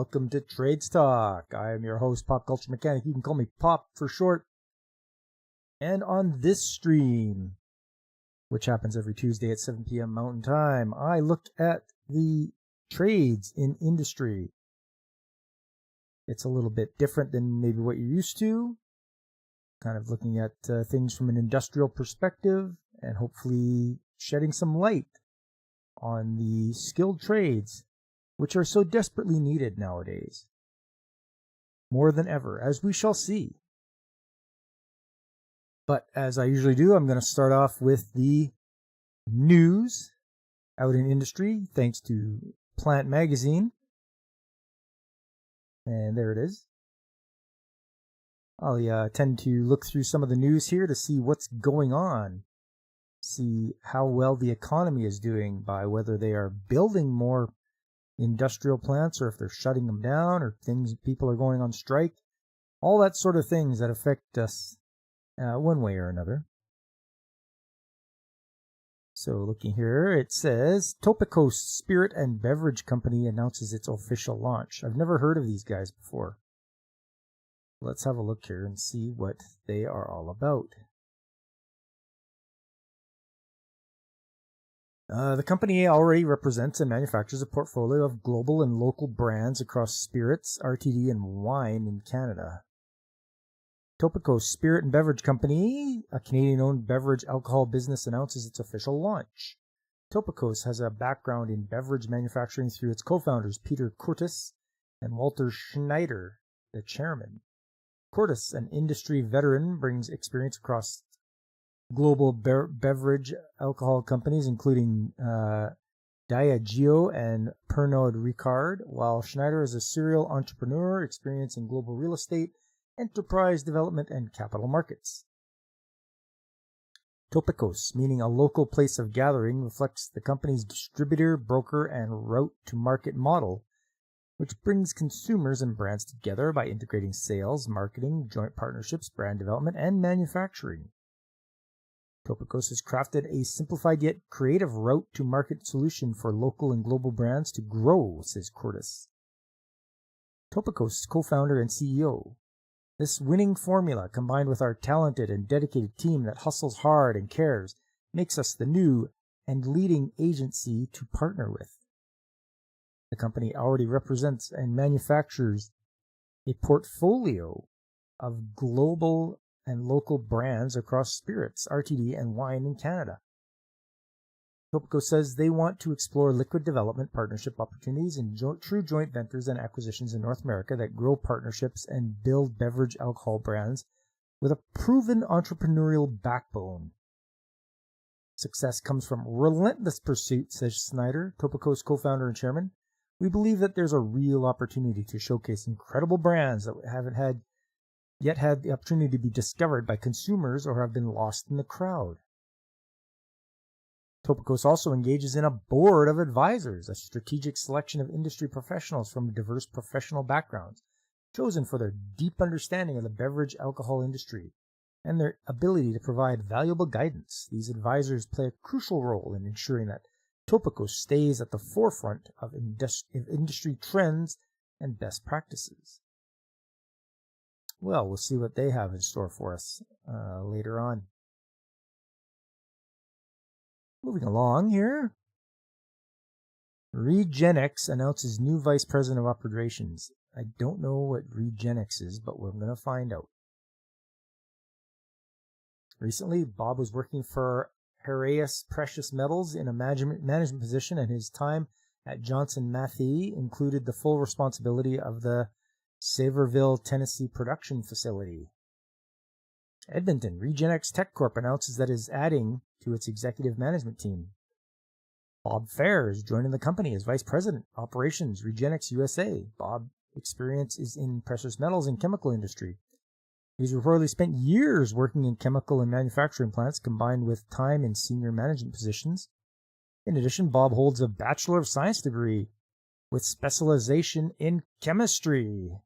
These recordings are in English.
Welcome to Trades Talk. I am your host, Pop Culture Mechanic. You can call me Pop for short. And on this stream, which happens every Tuesday at 7 p.m. Mountain Time, I looked at the trades in industry. It's a little bit different than maybe what you're used to. Kind of looking at things from an industrial perspective and hopefully shedding some light on the skilled trades, which are so desperately needed nowadays. More than ever, as we shall see. But as I usually do, I'm going to start off with the news out in industry, thanks to Plant Magazine. And there it is. I'll tend to look through some of the news here to see what's going on. See how well the economy is doing by whether they are building more industrial plants or if they're shutting them down or people are going on strike. All that sort of things that affect us one way or another. So looking here, it says Topicos Spirit and Beverage Company announces its official launch. I've never heard of these guys before. Let's have a look here and see what they are all about. The company already represents and manufactures a portfolio of global and local brands across spirits, RTD, and wine in Canada. Topicos Spirit and Beverage Company, a Canadian-owned beverage alcohol business, announces its official launch. Topicos has a background in beverage manufacturing through its co-founders Peter Curtis and Walter Schneider, the chairman. Curtis, an industry veteran, brings experience across global beverage alcohol companies, including Diageo and Pernod Ricard, while Schneider is a serial entrepreneur, experience in global real estate, enterprise development, and capital markets. Topicos, meaning a local place of gathering, reflects the company's distributor, broker, and route-to-market model, which brings consumers and brands together by integrating sales, marketing, joint partnerships, brand development, and manufacturing. Topicos has crafted a simplified yet creative route-to-market solution for local and global brands to grow, says Curtis. Topicos co-founder and CEO. This winning formula, combined with our talented and dedicated team that hustles hard and cares, makes us the new and leading agency to partner with. The company already represents and manufactures a portfolio of global and local brands across spirits, RTD, and wine in Canada. Topicos says they want to explore liquid development partnership opportunities and true joint ventures and acquisitions in North America that grow partnerships and build beverage alcohol brands with a proven entrepreneurial backbone. Success comes from relentless pursuit, says Snyder, Topicos co-founder and chairman. We believe that there's a real opportunity to showcase incredible brands that haven't had the opportunity to be discovered by consumers or have been lost in the crowd. Topicos also engages in a board of advisors, a strategic selection of industry professionals from diverse professional backgrounds, chosen for their deep understanding of the beverage alcohol industry and their ability to provide valuable guidance. These advisors play a crucial role in ensuring that Topicos stays at the forefront of industry trends and best practices. Well, we'll see what they have in store for us later on. Moving along here. Regenex announces new vice president of operations. I don't know what Regenex is, but we're going to find out. Recently, Bob was working for Heraeus Precious Metals in a management position, and his time at Johnson Matthey included the full responsibility of the Saverville, Tennessee production facility. Edmonton, Regenex Tech Corp announces that it is adding to its executive management team. Bob Fair is joining the company as Vice President, Operations, Regenex USA. Bob's experience is in precious metals and chemical industry. He's reportedly spent years working in chemical and manufacturing plants, combined with time in senior management positions. In addition, Bob holds a Bachelor of Science degree with specialization in chemistry.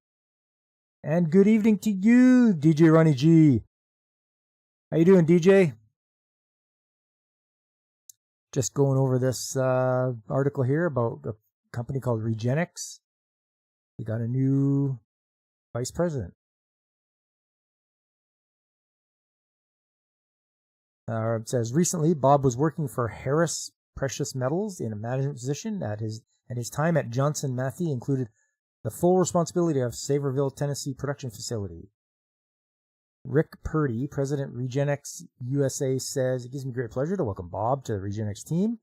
And good evening to you, DJ Ronnie G. How you doing, DJ? Just going over this article here about a company called Regenex. You got a new vice president. It says recently Bob was working for Harris Precious Metals in a management position and his time at Johnson Matthey included the full responsibility of Saverville, Tennessee production facility. Rick Purdy, President Regenex USA, says, it gives me great pleasure to welcome Bob to the Regenex team.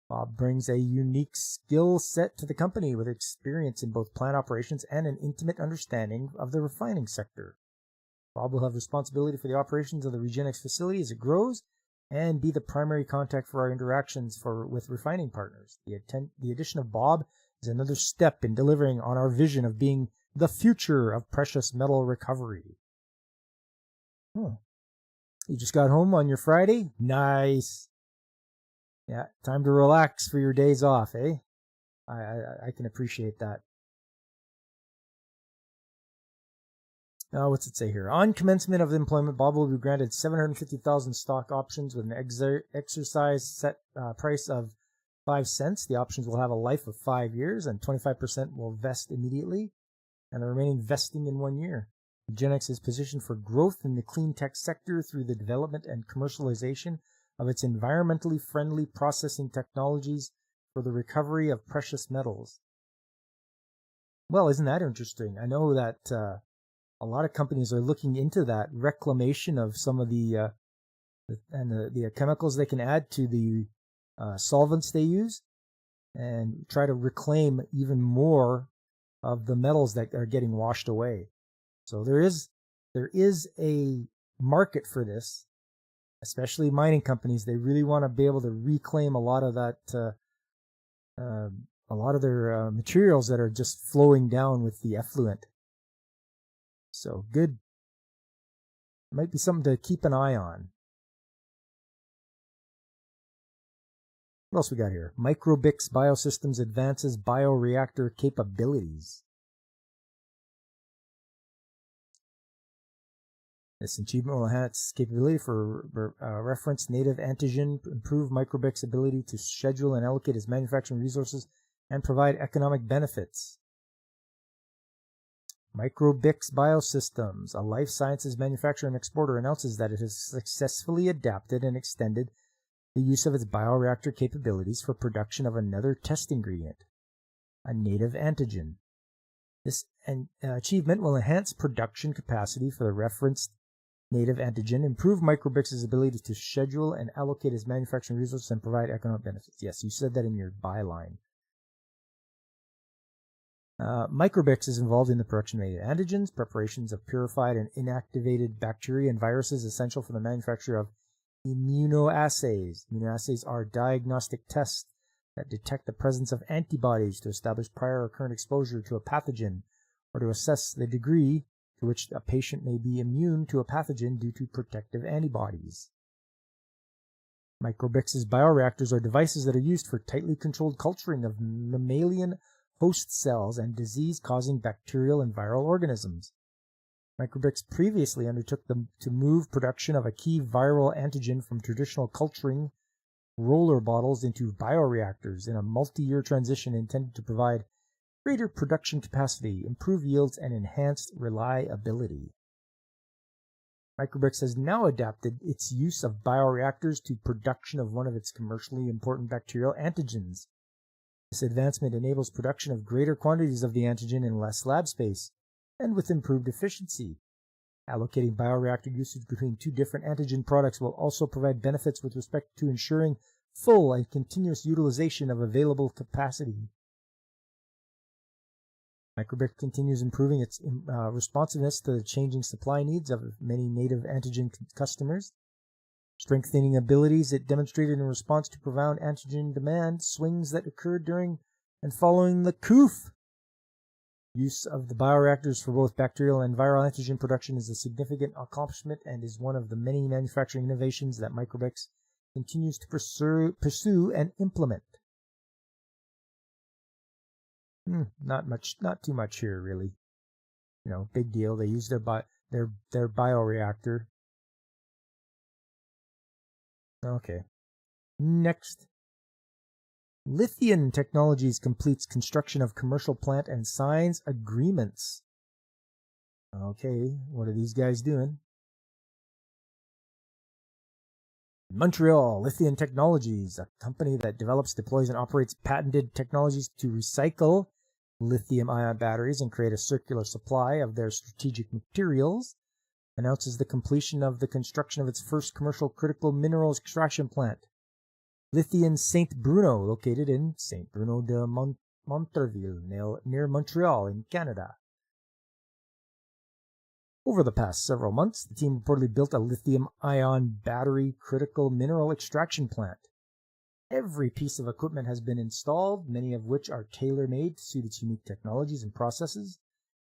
Bob brings a unique skill set to the company with experience in both plant operations and an intimate understanding of the refining sector. Bob will have responsibility for the operations of the Regenex facility as it grows and be the primary contact for our interactions with refining partners. The addition of Bob is another step in delivering on our vision of being the future of precious metal recovery. Oh, you just got home on your Friday? Nice. Yeah, time to relax for your days off, eh? I can appreciate that. Now, what's it say here? On commencement of employment, Bob will be granted 750,000 stock options with an exercise set price of 5 cents. The options will have a life of 5 years, and 25% will vest immediately, and the remaining vesting in 1 year. Regenex is positioned for growth in the clean tech sector through the development and commercialization of its environmentally friendly processing technologies for the recovery of precious metals. Well, isn't that interesting? I know that a lot of companies are looking into that reclamation of some of the chemicals they can add to the solvents they use and try to reclaim even more of the metals that are getting washed away. So there is a market for this, especially mining companies. They really want to be able to reclaim a lot of that, a lot of their materials that are just flowing down with the effluent. So good. Might be something to keep an eye on. What else we got here? Microbix Biosystems advances bioreactor capabilities. This achievement will enhance capability for reference native antigen, improve Microbix's ability to schedule and allocate its manufacturing resources, and provide economic benefits. Microbix Biosystems, a life sciences manufacturer and exporter, announces that it has successfully adapted and extended the use of its bioreactor capabilities for production of another test ingredient, a native antigen. This achievement will enhance production capacity for the referenced native antigen, improve Microbix's ability to schedule and allocate its manufacturing resources, and provide economic benefits. Yes, you said that in your byline. Microbix is involved in the production of native antigens, preparations of purified and inactivated bacteria and viruses essential for the manufacture of immunoassays. Immunoassays are diagnostic tests that detect the presence of antibodies to establish prior or current exposure to a pathogen or to assess the degree to which a patient may be immune to a pathogen due to protective antibodies. Microbix's bioreactors are devices that are used for tightly controlled culturing of mammalian host cells and disease-causing bacterial and viral organisms. Microbix previously undertook to move production of a key viral antigen from traditional culturing roller bottles into bioreactors in a multi-year transition intended to provide greater production capacity, improve yields, and enhanced reliability. Microbix has now adapted its use of bioreactors to production of one of its commercially important bacterial antigens. This advancement enables production of greater quantities of the antigen in less lab space, and with improved efficiency. Allocating bioreactor usage between two different antigen products will also provide benefits with respect to ensuring full and continuous utilization of available capacity. Microbix continues improving its responsiveness to the changing supply needs of many native antigen customers, strengthening abilities it demonstrated in response to profound antigen demand swings that occurred during and following the COOF. Use of the bioreactors for both bacterial and viral antigen production is a significant accomplishment and is one of the many manufacturing innovations that Microbix continues to pursue and implement. Not too much here, really. You know, big deal. They use their bioreactor. Okay. Next. Lithium Technologies completes construction of commercial plant and signs agreements. Okay, what are these guys doing? Montreal, Lithium Technologies, a company that develops, deploys, and operates patented technologies to recycle lithium-ion batteries and create a circular supply of their strategic materials, announces the completion of the construction of its first commercial critical minerals extraction plant, Lithium Saint Bruno, located in Saint Bruno de Montarville, near Montreal in Canada. Over the past several months, the team reportedly built a lithium-ion battery critical mineral extraction plant. Every piece of equipment has been installed, many of which are tailor-made to suit its unique technologies and processes.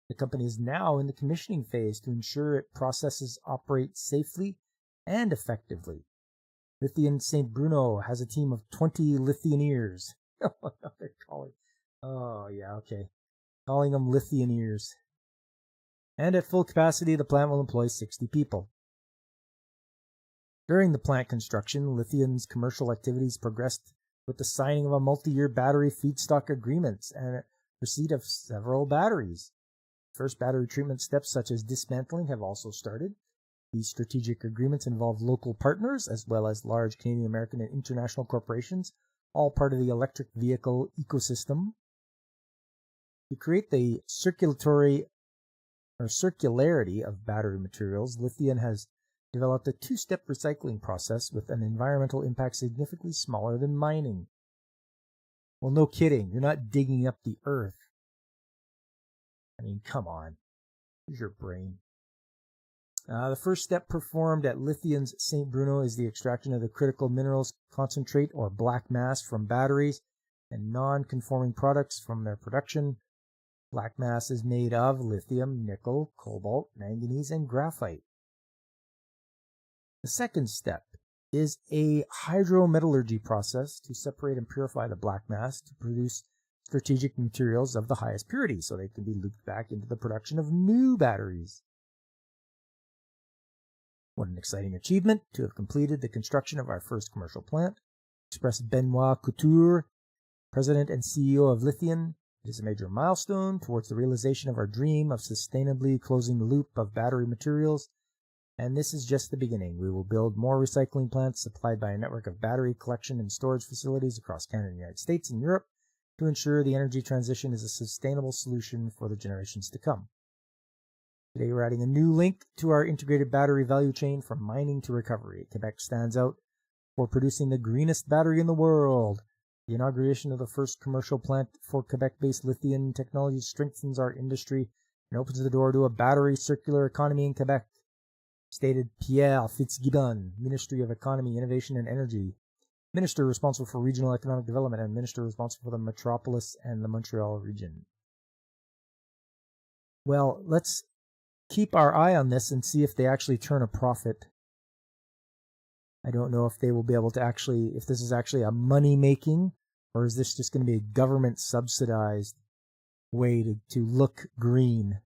The company is now in the commissioning phase to ensure its processes operate safely and effectively. Lithium Saint Bruno has a team of 20 Lithianeers. They're calling. Oh, yeah, okay. Calling them Lithianeers. And at full capacity, the plant will employ 60 people. During the plant construction, Lithium's commercial activities progressed with the signing of a multi-year battery feedstock agreements and receipt of several batteries. First battery treatment steps such as dismantling have also started. These strategic agreements involve local partners as well as large Canadian, American, and international corporations, all part of the electric vehicle ecosystem. To create the circularity of battery materials, Lithium has developed a two-step recycling process with an environmental impact significantly smaller than mining. Well, no kidding. You're not digging up the earth. I mean, come on. Use your brain. The first step performed at Lithium's Saint Bruno is the extraction of the critical minerals concentrate or black mass from batteries and non-conforming products from their production. Black mass is made of lithium, nickel, cobalt, manganese, and graphite. The second step is a hydrometallurgy process to separate and purify the black mass to produce strategic materials of the highest purity so they can be looped back into the production of new batteries. What an exciting achievement to have completed the construction of our first commercial plant, expressed Benoit Couture, President and CEO of Lithium. It is a major milestone towards the realization of our dream of sustainably closing the loop of battery materials, and this is just the beginning. We will build more recycling plants supplied by a network of battery collection and storage facilities across Canada, the United States, and Europe to ensure the energy transition is a sustainable solution for the generations to come. Today we're adding a new link to our integrated battery value chain from mining to recovery. Quebec stands out for producing the greenest battery in the world. The inauguration of the first commercial plant for Quebec-based lithium technology strengthens our industry and opens the door to a battery circular economy in Quebec, stated Pierre Fitzgibbon, Ministry of Economy, Innovation and Energy, Minister responsible for regional economic development and Minister responsible for the metropolis and the Montreal region. Well, let's keep our eye on this and see if they actually turn a profit. I don't know if they will be able to if this is actually a money-making, or is this just going to be a government-subsidized way to look green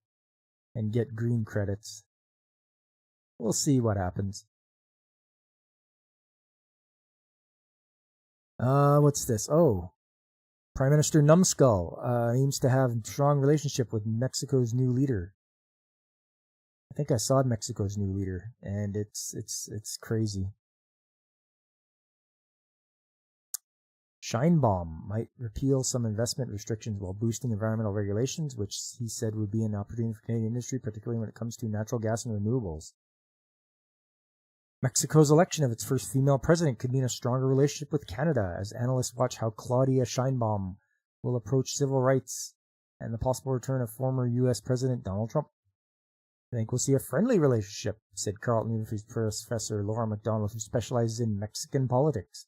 and get green credits. We'll see what happens. What's this? Oh, Prime Minister Numskull aims to have a strong relationship with Mexico's new leader. I think I saw Mexico's new leader, and it's crazy. Sheinbaum might repeal some investment restrictions while boosting environmental regulations, which he said would be an opportunity for Canadian industry, particularly when it comes to natural gas and renewables. Mexico's election of its first female president could mean a stronger relationship with Canada, as analysts watch how Claudia Sheinbaum will approach civil rights and the possible return of former U.S. President Donald Trump. I think we'll see a friendly relationship, said Carleton University professor Laura McDonald, who specializes in Mexican politics.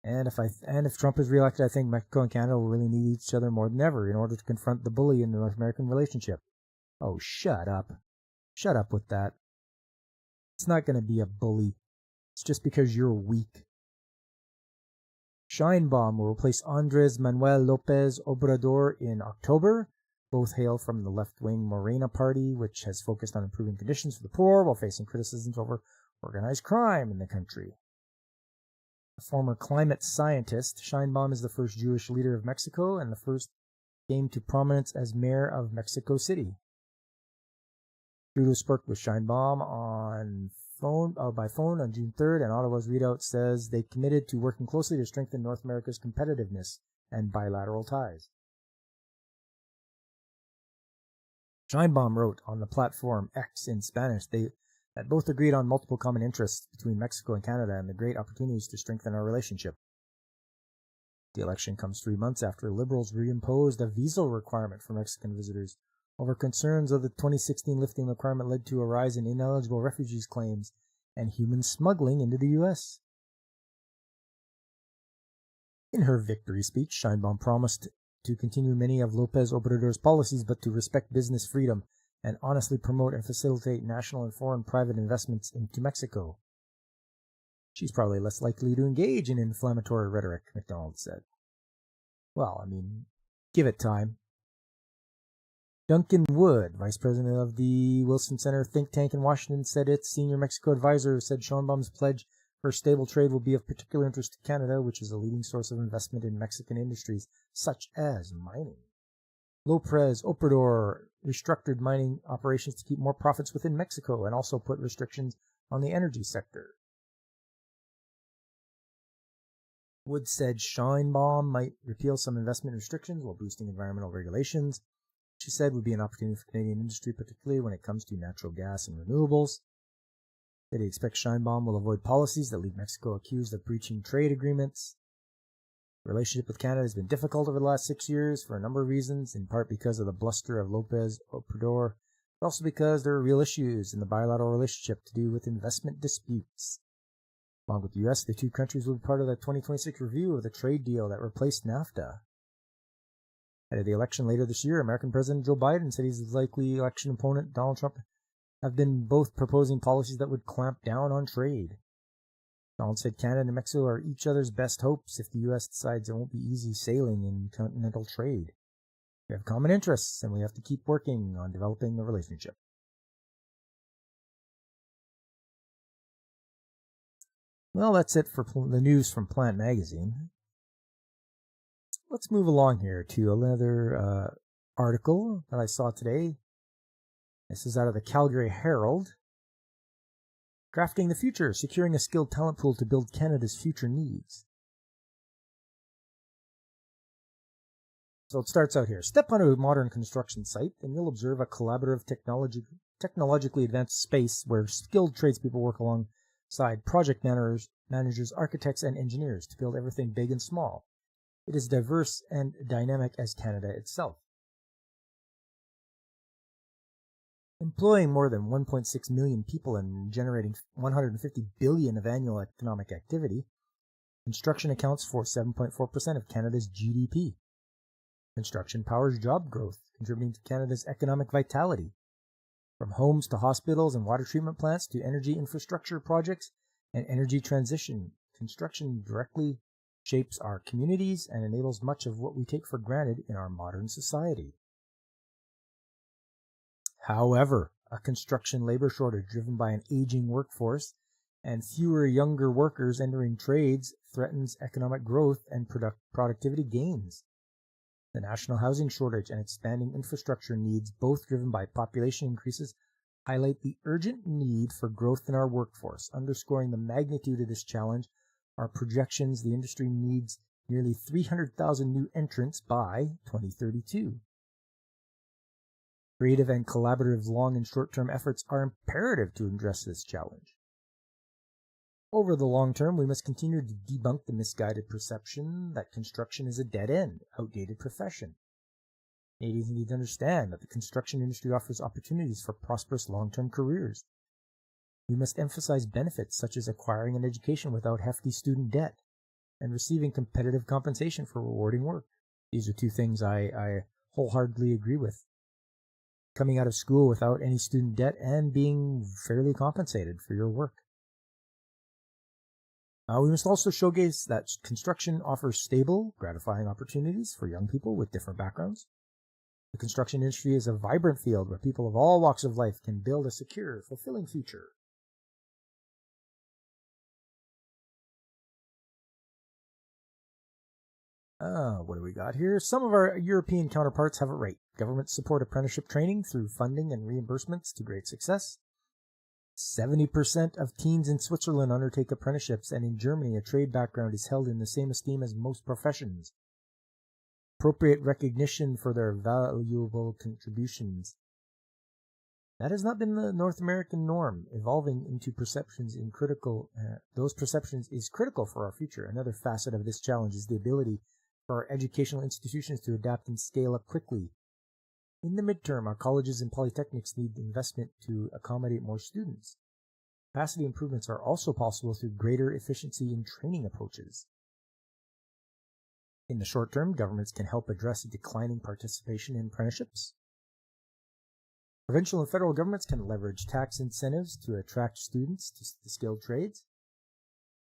And if Trump is reelected, I think Mexico and Canada will really need each other more than ever in order to confront the bully in the North American relationship. Oh, shut up. Shut up with that. It's not going to be a bully. It's just because you're weak. Sheinbaum will replace Andres Manuel Lopez Obrador in October. Both hail from the left-wing Morena party, which has focused on improving conditions for the poor while facing criticisms over organized crime in the country. A former climate scientist, Sheinbaum is the first Jewish leader of Mexico and the first came to prominence as mayor of Mexico City. Trudeau spoke with Sheinbaum by phone on June 3rd, and Ottawa's readout says they committed to working closely to strengthen North America's competitiveness and bilateral ties. Sheinbaum wrote on the platform X in Spanish that both agreed on multiple common interests between Mexico and Canada and the great opportunities to strengthen our relationship. The election comes 3 months after Liberals reimposed a visa requirement for Mexican visitors over concerns of the 2016 lifting requirement led to a rise in ineligible refugees claims and human smuggling into the U.S. In her victory speech, Sheinbaum promised to continue many of López Obrador's policies, but to respect business freedom and honestly promote and facilitate national and foreign private investments into Mexico. She's probably less likely to engage in inflammatory rhetoric, McDonald said. Well, give it time. Duncan Wood, vice president of the Wilson Center think tank in Washington, said its senior Mexico advisor said Sheinbaum's pledge for stable trade will be of particular interest to Canada, which is a leading source of investment in Mexican industries, such as mining. López Obrador restructured mining operations to keep more profits within Mexico and also put restrictions on the energy sector. Wood said Sheinbaum might repeal some investment restrictions while boosting environmental regulations. She said would be an opportunity for Canadian industry, particularly when it comes to natural gas and renewables. That he expects Sheinbaum will avoid policies that leave Mexico accused of breaching trade agreements. The relationship with Canada has been difficult over the last 6 years for a number of reasons, in part because of the bluster of López Obrador, but also because there are real issues in the bilateral relationship to do with investment disputes. Along with the U.S., the two countries will be part of the 2026 review of the trade deal that replaced NAFTA. Ahead of the election later this year, American President Joe Biden said his likely election opponent, Donald Trump, have been both proposing policies that would clamp down on trade. Donald said Canada and Mexico are each other's best hopes if the U.S. decides it won't be easy sailing in continental trade. We have common interests, and we have to keep working on developing the relationship. Well, that's it for the news from Plant Magazine. Let's move along here to another article that I saw today. This is out of the Calgary Herald. Crafting the Future, Securing a Skilled Talent Pool to Build Canada's Future Needs. So it starts out here. Step on a modern construction site and you'll observe a collaborative technologically advanced space where skilled tradespeople work alongside project managers, architects, and engineers to build everything big and small. It is diverse and dynamic as Canada itself. Employing more than 1.6 million people and generating $150 billion of annual economic activity, construction accounts for 7.4% of Canada's GDP. Construction powers job growth, contributing to Canada's economic vitality. From homes to hospitals and water treatment plants to energy infrastructure projects and energy transition, construction directly shapes our communities and enables much of what we take for granted in our modern society. However, a construction labor shortage driven by an aging workforce and fewer younger workers entering trades threatens economic growth and productivity gains. The national housing shortage and expanding infrastructure needs, both driven by population increases, highlight the urgent need for growth in our workforce. Underscoring the magnitude of this challenge are projections the industry needs nearly 300,000 new entrants by 2032. Creative and collaborative long and short-term efforts are imperative to address this challenge. Over the long term, we must continue to debunk the misguided perception that construction is a dead-end, outdated profession. Canadians need to understand that the construction industry offers opportunities for prosperous long-term careers. We must emphasize benefits such as acquiring an education without hefty student debt and receiving competitive compensation for rewarding work. These are two things I wholeheartedly agree with. Coming out of school without any student debt and being fairly compensated for your work. We must also showcase that construction offers stable, gratifying opportunities for young people with different backgrounds. The construction industry is a vibrant field where people of all walks of life can build a secure, fulfilling future. What do we got here? Some of our European counterparts have it right. Governments support apprenticeship training through funding and reimbursements to great success. 70% of teens in Switzerland undertake apprenticeships, and in Germany, a trade background is held in the same esteem as most professions. Appropriate recognition for their valuable contributions. That has not been the North American norm, evolving into perceptions in critical. Those perceptions is critical for our future. Another facet of this challenge is the ability for our educational institutions to adapt and scale up quickly. In the midterm, our colleges and polytechnics need investment to accommodate more students. Capacity improvements are also possible through greater efficiency in training approaches. In the short term, governments can help address declining participation in apprenticeships. Provincial and federal governments can leverage tax incentives to attract students to the skilled trades.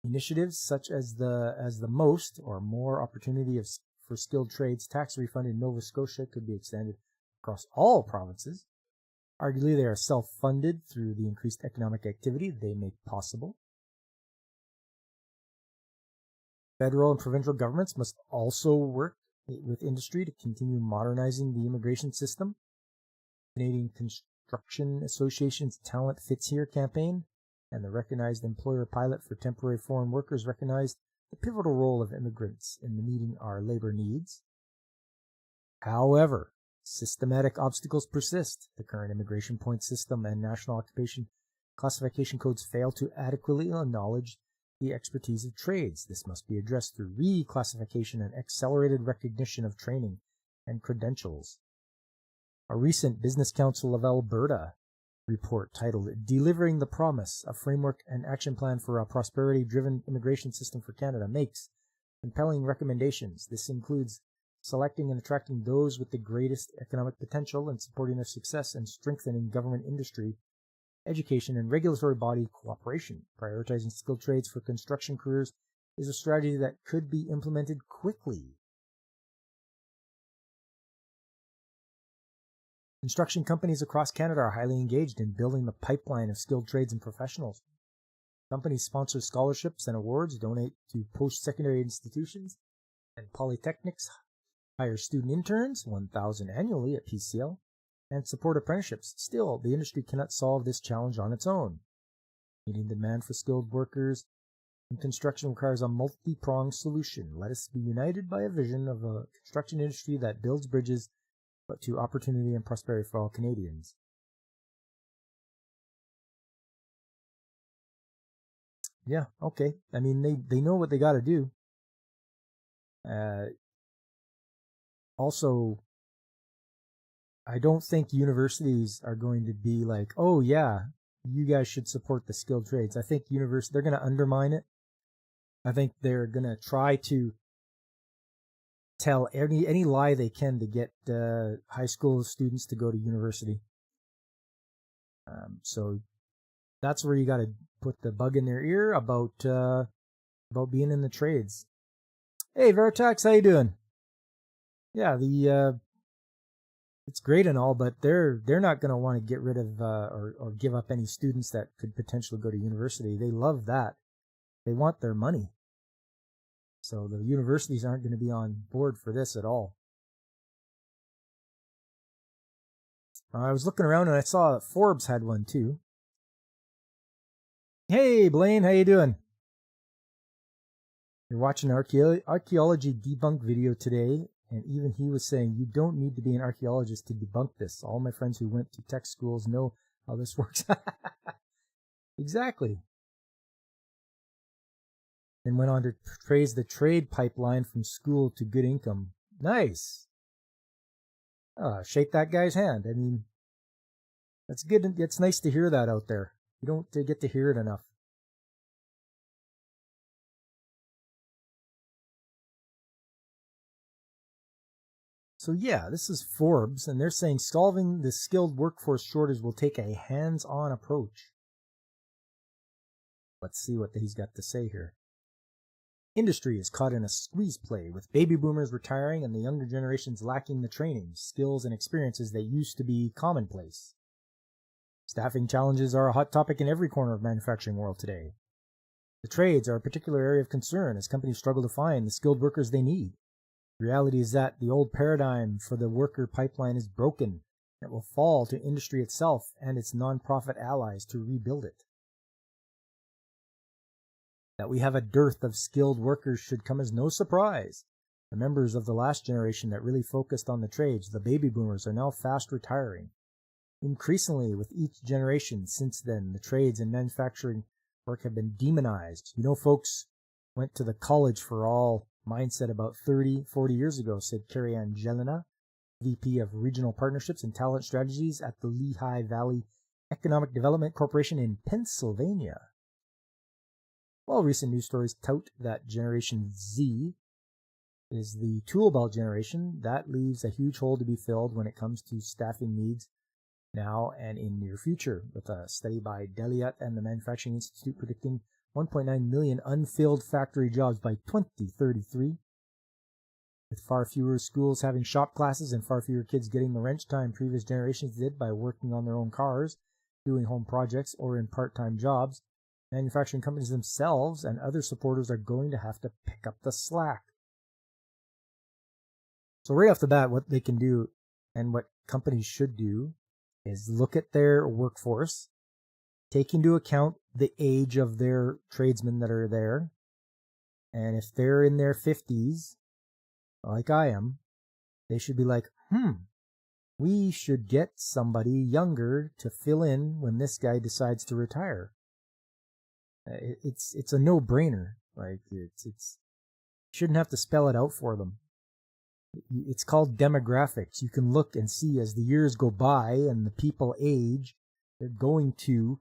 Initiatives such as the most or more opportunity for skilled trades tax refund in Nova Scotia could be extended across all provinces. Arguably, they are self-funded through the increased economic activity they make possible. Federal and provincial governments must also work with industry to continue modernizing the immigration system. Canadian Construction Association's Talent Fits Here campaign and the recognized employer pilot for temporary foreign workers recognized the pivotal role of immigrants in meeting our labor needs. However, systematic obstacles persist. The current immigration point system and national occupation classification codes fail to adequately acknowledge the expertise of trades. This must be addressed through reclassification and accelerated recognition of training and credentials. A recent Business Council of Alberta report titled Delivering the Promise, a Framework and Action Plan for a Prosperity-Driven Immigration System for Canada makes compelling recommendations. This includes selecting and attracting those with the greatest economic potential and supporting their success and strengthening government industry, education, and regulatory body cooperation. Prioritizing skilled trades for construction careers is a strategy that could be implemented quickly. Construction companies across Canada are highly engaged in building the pipeline of skilled trades and professionals. Companies sponsor scholarships and awards, donate to post-secondary institutions, and polytechnics hire student interns, 1,000 annually at PCL, and support apprenticeships. Still, the industry cannot solve this challenge on its own. Meeting demand for skilled workers in construction requires a multi-pronged solution. Let us be united by a vision of a construction industry that builds bridges but to opportunity and prosperity for all Canadians. Yeah, okay. I mean, they know what they got to do. Also, I don't think universities are going to be like, oh yeah, you guys should support the skilled trades. I think they're going to undermine it. I think they're going to try to tell any lie they can to get high school students to go to university. So that's where you got to put the bug in their ear about being in the trades. Hey, Vertex, how you doing? Yeah, it's great and all, but they're not going to want to get rid of or give up any students that could potentially go to university. They love that. They want their money. So the universities aren't going to be on board for this at all. I was looking around and I saw that Forbes had one too. Hey, Blaine, how you doing? You're watching an archaeology debunk video today, and even he was saying, you don't need to be an archaeologist to debunk this. All my friends who went to tech schools know how this works. Exactly. And went on to praise the trade pipeline from school to good income. Nice. Shake that guy's hand. I mean, that's good. It's nice to hear that out there. You don't get to hear it enough. So yeah, this is Forbes, and they're saying solving the skilled workforce shortage will take a hands-on approach. Let's see what he's got to say here. Industry is caught in a squeeze play, with baby boomers retiring and the younger generations lacking the training, skills, and experiences that used to be commonplace. Staffing challenges are a hot topic in every corner of the manufacturing world today. The trades are a particular area of concern as companies struggle to find the skilled workers they need. The reality is that the old paradigm for the worker pipeline is broken. It will fall to industry itself and its nonprofit allies to rebuild it. That we have a dearth of skilled workers should come as no surprise. The members of the last generation that really focused on the trades, the baby boomers, are now fast retiring. Increasingly, with each generation since then, the trades and manufacturing work have been demonized. You know, folks went to the college for all mindset about 30, 40 years ago, said Carrie Ann Jelena, VP of Regional Partnerships and Talent Strategies at the Lehigh Valley Economic Development Corporation in Pennsylvania. While recent news stories tout that Generation Z is the tool belt generation, that leaves a huge hole to be filled when it comes to staffing needs now and in near future, with a study by Deloitte and the Manufacturing Institute predicting 1.9 million unfilled factory jobs by 2033. With far fewer schools having shop classes and far fewer kids getting the wrench time previous generations did by working on their own cars, doing home projects, or in part-time jobs, manufacturing companies themselves and other supporters are going to have to pick up the slack. So right off the bat, what they can do and what companies should do is look at their workforce, take into account the age of their tradesmen that are there, and if they're in their 50s, like I am, they should be like, we should get somebody younger to fill in when this guy decides to retire. It's a no-brainer. Like it's shouldn't have to spell it out for them. It's called demographics. You can look and see as the years go by and the people age, they're going to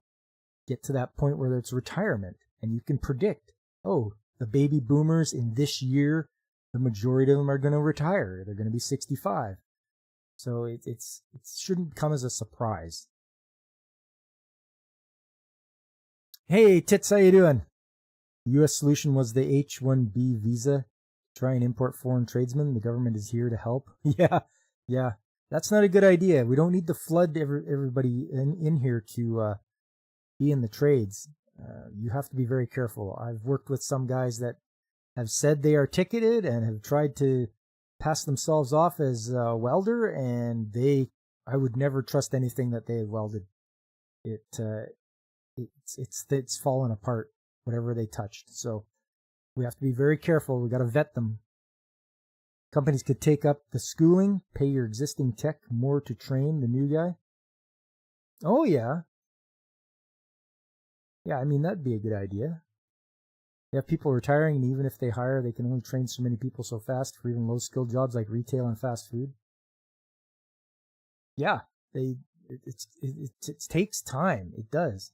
get to that point where it's retirement, and you can predict, the baby boomers in this year, the majority of them are going to retire. They're going to be 65. So it shouldn't come as a surprise. Hey, Tits, how you doing? The U.S. solution was the H-1B visa. Try and import foreign tradesmen. The government is here to help. Yeah. That's not a good idea. We don't need to flood everybody in here to be in the trades. You have to be very careful. I've worked with some guys that have said they are ticketed and have tried to pass themselves off as a welder, and I would never trust anything that they have welded. It's fallen apart, whatever they touched. So we have to be very careful. We got to vet them. Companies could take up the schooling, pay your existing tech more to train the new guy. Oh, yeah. Yeah, I mean, that'd be a good idea. You have people retiring, and even if they hire, they can only train so many people so fast for even low-skilled jobs like retail and fast food. Yeah, it takes time. It does.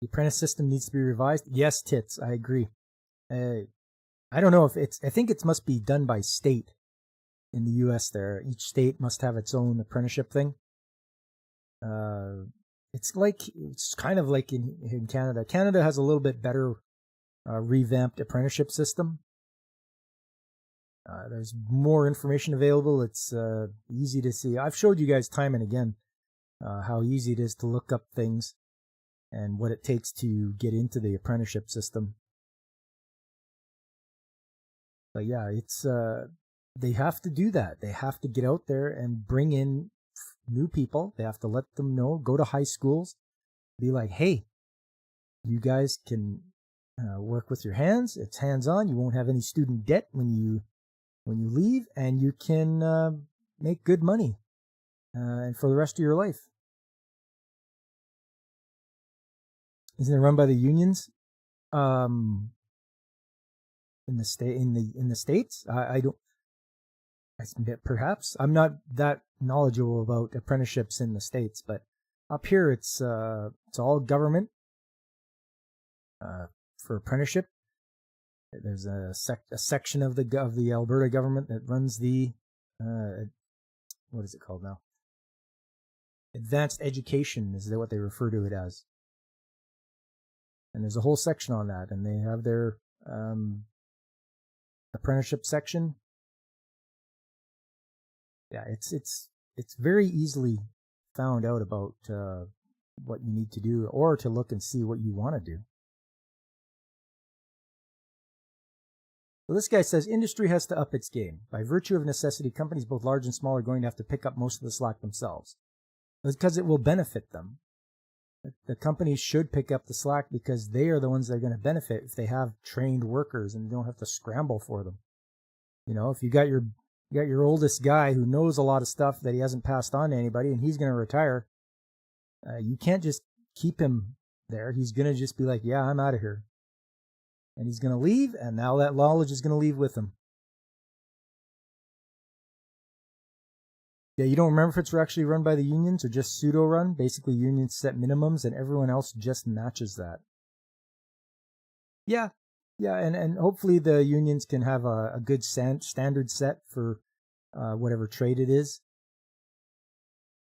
The apprentice system needs to be revised. Yes, Tits, I agree. I don't know if I think it must be done by state in the U.S. there. Each state must have its own apprenticeship thing. It's kind of like in Canada. Canada has a little bit better revamped apprenticeship system. There's more information available. It's easy to see. I've showed you guys time and again how easy it is to look up things and what it takes to get into the apprenticeship system. But yeah, it's they have to do that. They have to get out there and bring in new people. They have to let them know, go to high schools, be like, hey, you guys can work with your hands. It's hands-on. You won't have any student debt when you leave, and you can make good money and for the rest of your life. Isn't it run by the unions? In the states, I don't. Perhaps I'm not that knowledgeable about apprenticeships in the states, but up here it's all government for apprenticeship. There's a section of the Alberta government that runs the what is it called now? Advanced education is what they refer to it as. And there's a whole section on that, and they have their apprenticeship section. Yeah, it's very easily found out about what you need to do, or to look and see what you want to do. So this guy says industry has to up its game. By virtue of necessity, companies both large and small are going to have to pick up most of the slack themselves. Because it will benefit them. The companies should pick up the slack because they are the ones that are going to benefit if they have trained workers and you don't have to scramble for them. You know, if you got your oldest guy who knows a lot of stuff that he hasn't passed on to anybody and he's going to retire, you can't just keep him there. He's going to just be like, yeah, I'm out of here. And he's going to leave, and now that knowledge is going to leave with him. Yeah, you don't remember if it's actually run by the unions or just pseudo-run. Basically, unions set minimums, and everyone else just matches that. Yeah, and hopefully the unions can have a good standard set for whatever trade it is.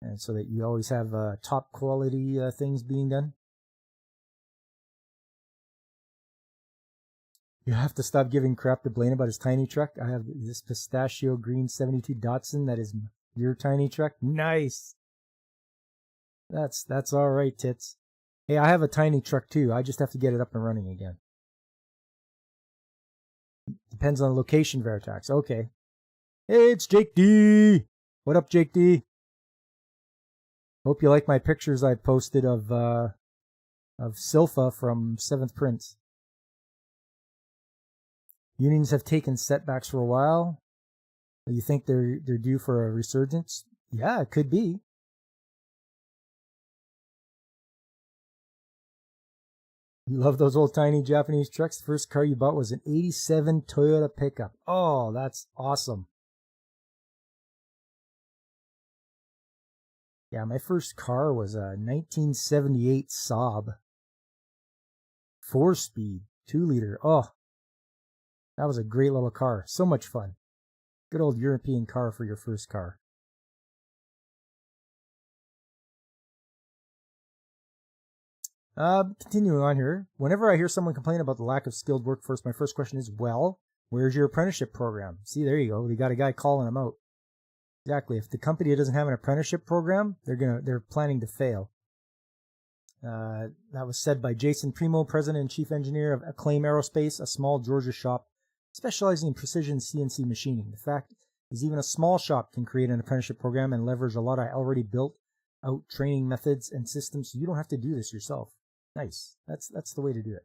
And so that you always have top quality things being done. You have to stop giving crap to Blaine about his tiny truck. I have this pistachio green 72 Datsun that is your tiny truck. Nice. That's all right, tits. Hey, I have a tiny truck too. I just have to get it up and running again. Depends on the location, Veritax. Okay. Hey, it's Jake D. What up, Jake D? Hope you like my pictures I posted of Silpha from 7th Prince. Unions have taken setbacks for a while. You think they're due for a resurgence? Yeah, it could be. You love those old tiny Japanese trucks? The first car you bought was an 87 Toyota pickup. Oh, that's awesome. Yeah, my first car was a 1978 Saab. 4-speed, 2-liter. Oh, that was a great little car. So much fun. Good old European car for your first car. Continuing on here. Whenever I hear someone complain about the lack of skilled workforce, my first question is, well, where's your apprenticeship program? See, there you go. We got a guy calling him out. Exactly. If the company doesn't have an apprenticeship program, they're planning to fail. That was said by Jason Primo, president and chief engineer of Acclaim Aerospace, a small Georgia shop specializing in precision CNC machining. The fact is, even a small shop can create an apprenticeship program and leverage a lot of already built out training methods and systems, so you don't have to do this yourself. Nice. That's the way to do it.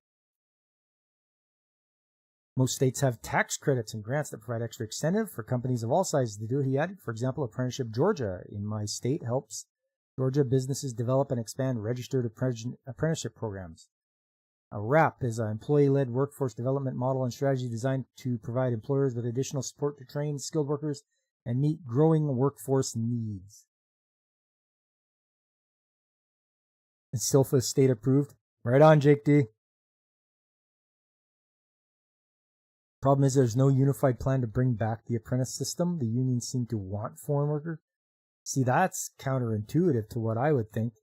Most states have tax credits and grants that provide extra incentive for companies of all sizes to do it. He added, for example, Apprenticeship Georgia in my state helps Georgia businesses develop and expand registered apprenticeship programs. A RAP is an employee-led workforce development model and strategy designed to provide employers with additional support to train skilled workers and meet growing workforce needs. And Silpha is state approved. Right on, Jake D. Problem is there's no unified plan to bring back the apprentice system. The unions seem to want foreign workers. See, that's counterintuitive to what I would think.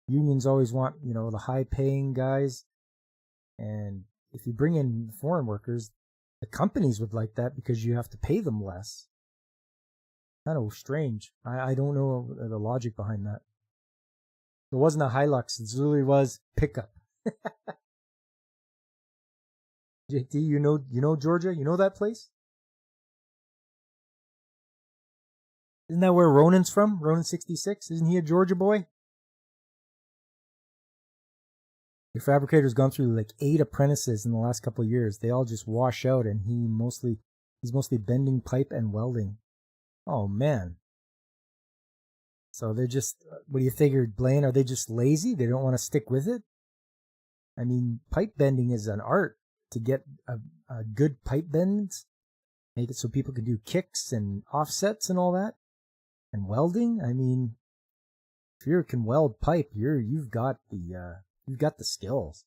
Unions always want, the high-paying guys. And if you bring in foreign workers, the companies would like that because you have to pay them less. Kind of strange. I don't know the logic behind that. It wasn't a Hilux. It really was pickup. JT, you know Georgia? You know that place? Isn't that where Ronan's from? Ronan 66? Isn't he a Georgia boy? Your fabricator's gone through like 8 apprentices in the last couple of years. They all just wash out, and he's mostly bending pipe and welding. Oh man. So they're just, what do you figure, Blaine? Are they just lazy? They don't want to stick with it? I mean, pipe bending is an art. To get a good pipe bend, make it so people can do kicks and offsets and all that. And welding, I mean, if you can weld pipe, you've got the skills.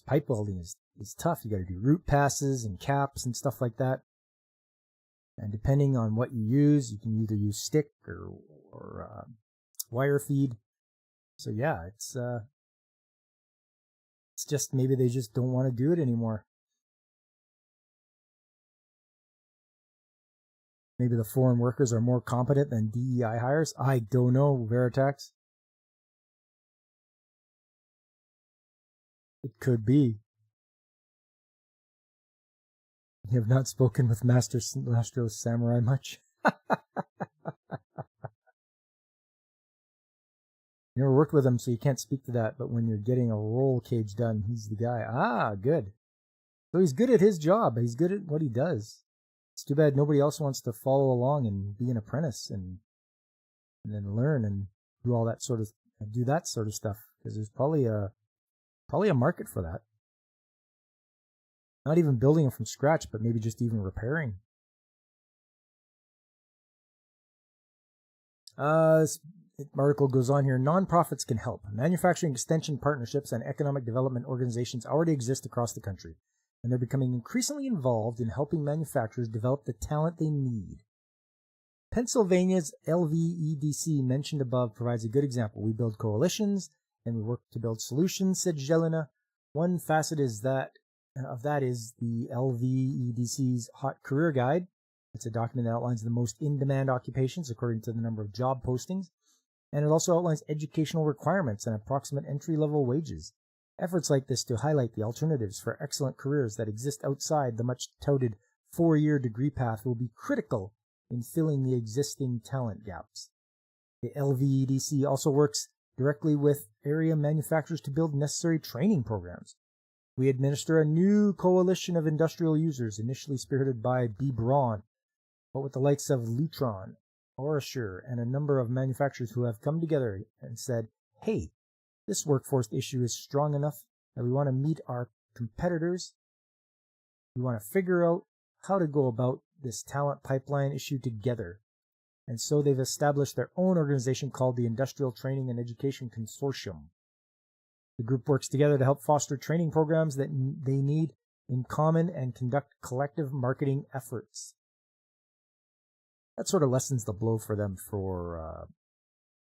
Pipe welding is tough. You got to do root passes and caps and stuff like that. And depending on what you use, you can either use stick or wire feed. So yeah, it's just maybe they just don't want to do it anymore. Maybe the foreign workers are more competent than DEI hires. I don't know, Veritax. It could be. You have not spoken with Master Samurai much? You never worked with him, so you can't speak to that, but when you're getting a roll cage done, he's the guy. Ah, good. So he's good at his job. He's good at what he does. It's too bad nobody else wants to follow along and be an apprentice and then learn and do all that sort of stuff, because there's probably a market for that. Not even building them from scratch, but maybe just even repairing. This article goes on here. Nonprofits can help. Manufacturing extension partnerships and economic development organizations already exist across the country, and they're becoming increasingly involved in helping manufacturers develop the talent they need. Pennsylvania's LVEDC, mentioned above, provides a good example. We build coalitions, and we work to build solutions, said Jelena. One facet is that the LVEDC's Hot Career Guide. It's a document that outlines the most in-demand occupations according to the number of job postings, and it also outlines educational requirements and approximate entry-level wages. Efforts like this to highlight the alternatives for excellent careers that exist outside the much-touted 4-year degree path will be critical in filling the existing talent gaps. The LVEDC also works directly with area manufacturers to build necessary training programs. We administer a new coalition of industrial users, initially spearheaded by B. Braun, but with the likes of Lutron, Orasure, and a number of manufacturers who have come together and said, hey, this workforce issue is strong enough that we want to meet our competitors. We want to figure out how to go about this talent pipeline issue together. And so they've established their own organization called the Industrial Training and Education Consortium. The group works together to help foster training programs that they need in common and conduct collective marketing efforts. That sort of lessens the blow for them for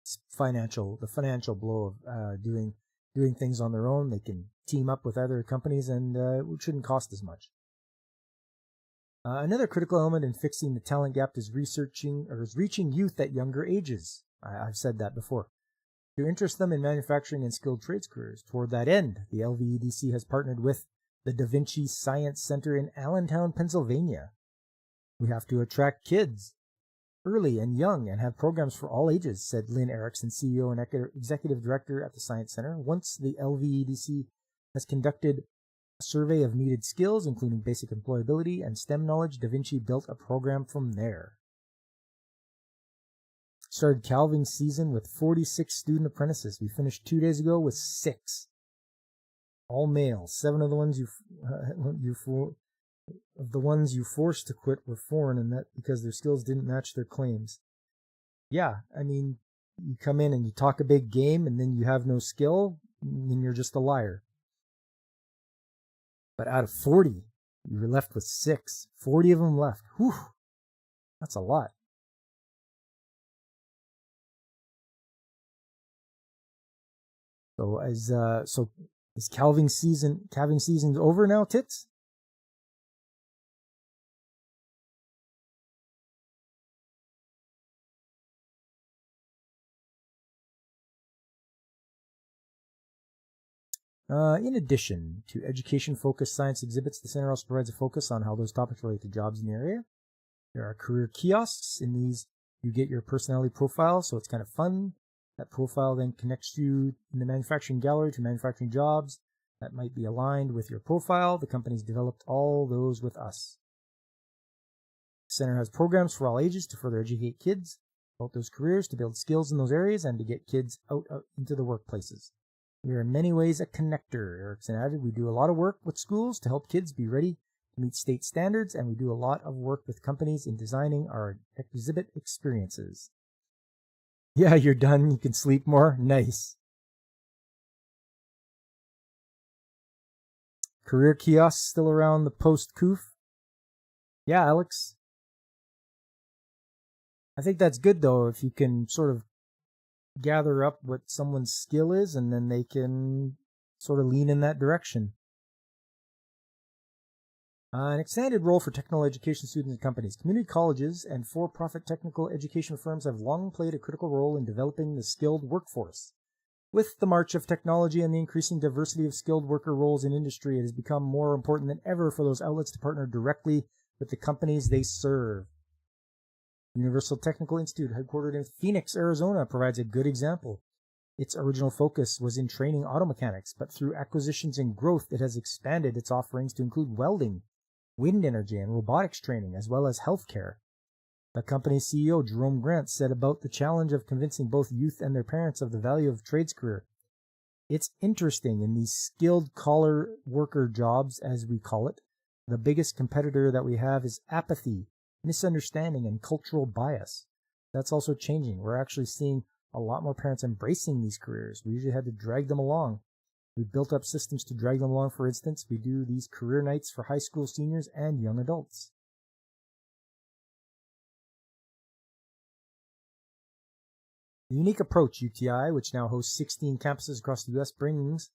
the financial blow of doing things on their own. They can team up with other companies, and it shouldn't cost as much. Another critical element in fixing the talent gap is reaching youth at younger ages. I've said that before. To interest them in manufacturing and skilled trades careers. Toward that end, the LVEDC has partnered with the Da Vinci Science Center in Allentown, Pennsylvania. We have to attract kids early and young and have programs for all ages, said Lynn Erickson, CEO and Executive Director at the Science Center. Once the LVEDC has conducted a survey of needed skills, including basic employability and STEM knowledge, Da Vinci built a program from there. Started calving season with 46 student apprentices. We finished 2 days ago with 6. All male. 7 of the ones you forced to quit were foreign, and that because their skills didn't match their claims. Yeah, I mean, you come in and you talk a big game, and then you have no skill, and you're just a liar. But out of 40, you were left with 6. 40 of them left. Whew, that's a lot. So is calving season over now, Tits? In addition to education-focused science exhibits, the center also provides a focus on how those topics relate to jobs in the area. There are career kiosks. In these, you get your personality profile, so it's kind of fun. That profile then connects you in the manufacturing gallery to manufacturing jobs that might be aligned with your profile. The company's developed all those with us. The center has programs for all ages to further educate kids about those careers, to build skills in those areas, and to get kids out into the workplaces. We are in many ways a connector, Erickson added. We do a lot of work with schools to help kids be ready to meet state standards, and we do a lot of work with companies in designing our exhibit experiences. Yeah, you're done. You can sleep more. Nice. Career kiosks still around the post-coof? Yeah, Alex. I think that's good, though, if you can sort of gather up what someone's skill is, and then they can sort of lean in that direction. An expanded role for technical education students and companies. Community colleges and for-profit technical education firms have long played a critical role in developing the skilled workforce. With the march of technology and the increasing diversity of skilled worker roles in industry, it has become more important than ever for those outlets to partner directly with the companies they serve. Universal Technical Institute, headquartered in Phoenix, Arizona, provides a good example. Its original focus was in training auto mechanics, but through acquisitions and growth, it has expanded its offerings to include welding, wind energy, and robotics training, as well as healthcare. The company's CEO, Jerome Grant, said about the challenge of convincing both youth and their parents of the value of a trades career. It's interesting, in these skilled collar worker jobs, as we call it, the biggest competitor that we have is apathy, misunderstanding, and cultural bias. That's also changing. We're actually seeing a lot more parents embracing these careers. We usually had to drag them along. We built up systems to drag them along. For instance, we do these career nights for high school seniors and young adults. The unique approach UTI, which now hosts 16 campuses across the U.S., brings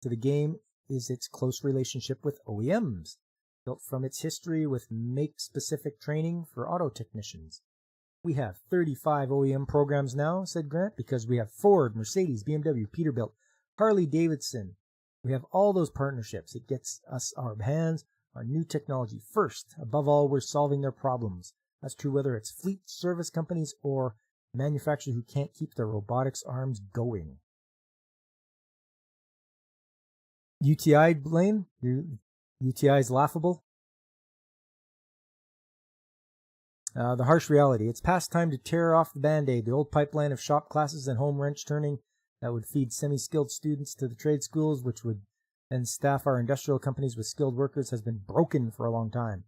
to the game is its close relationship with OEMs, built from its history with make-specific training for auto technicians. We have 35 OEM programs now, said Grant, because we have Ford, Mercedes, BMW, Peterbilt, Harley-Davidson. We have all those partnerships. It gets us our hands on new technology first. Above all, we're solving their problems. That's true whether it's fleet service companies or manufacturers who can't keep their robotics arms going. UTI, Blaine? UTI is laughable. The harsh reality. It's past time to tear off the Band-Aid. The old pipeline of shop classes and home wrench turning that would feed semi-skilled students to the trade schools, which would then staff our industrial companies with skilled workers, has been broken for a long time.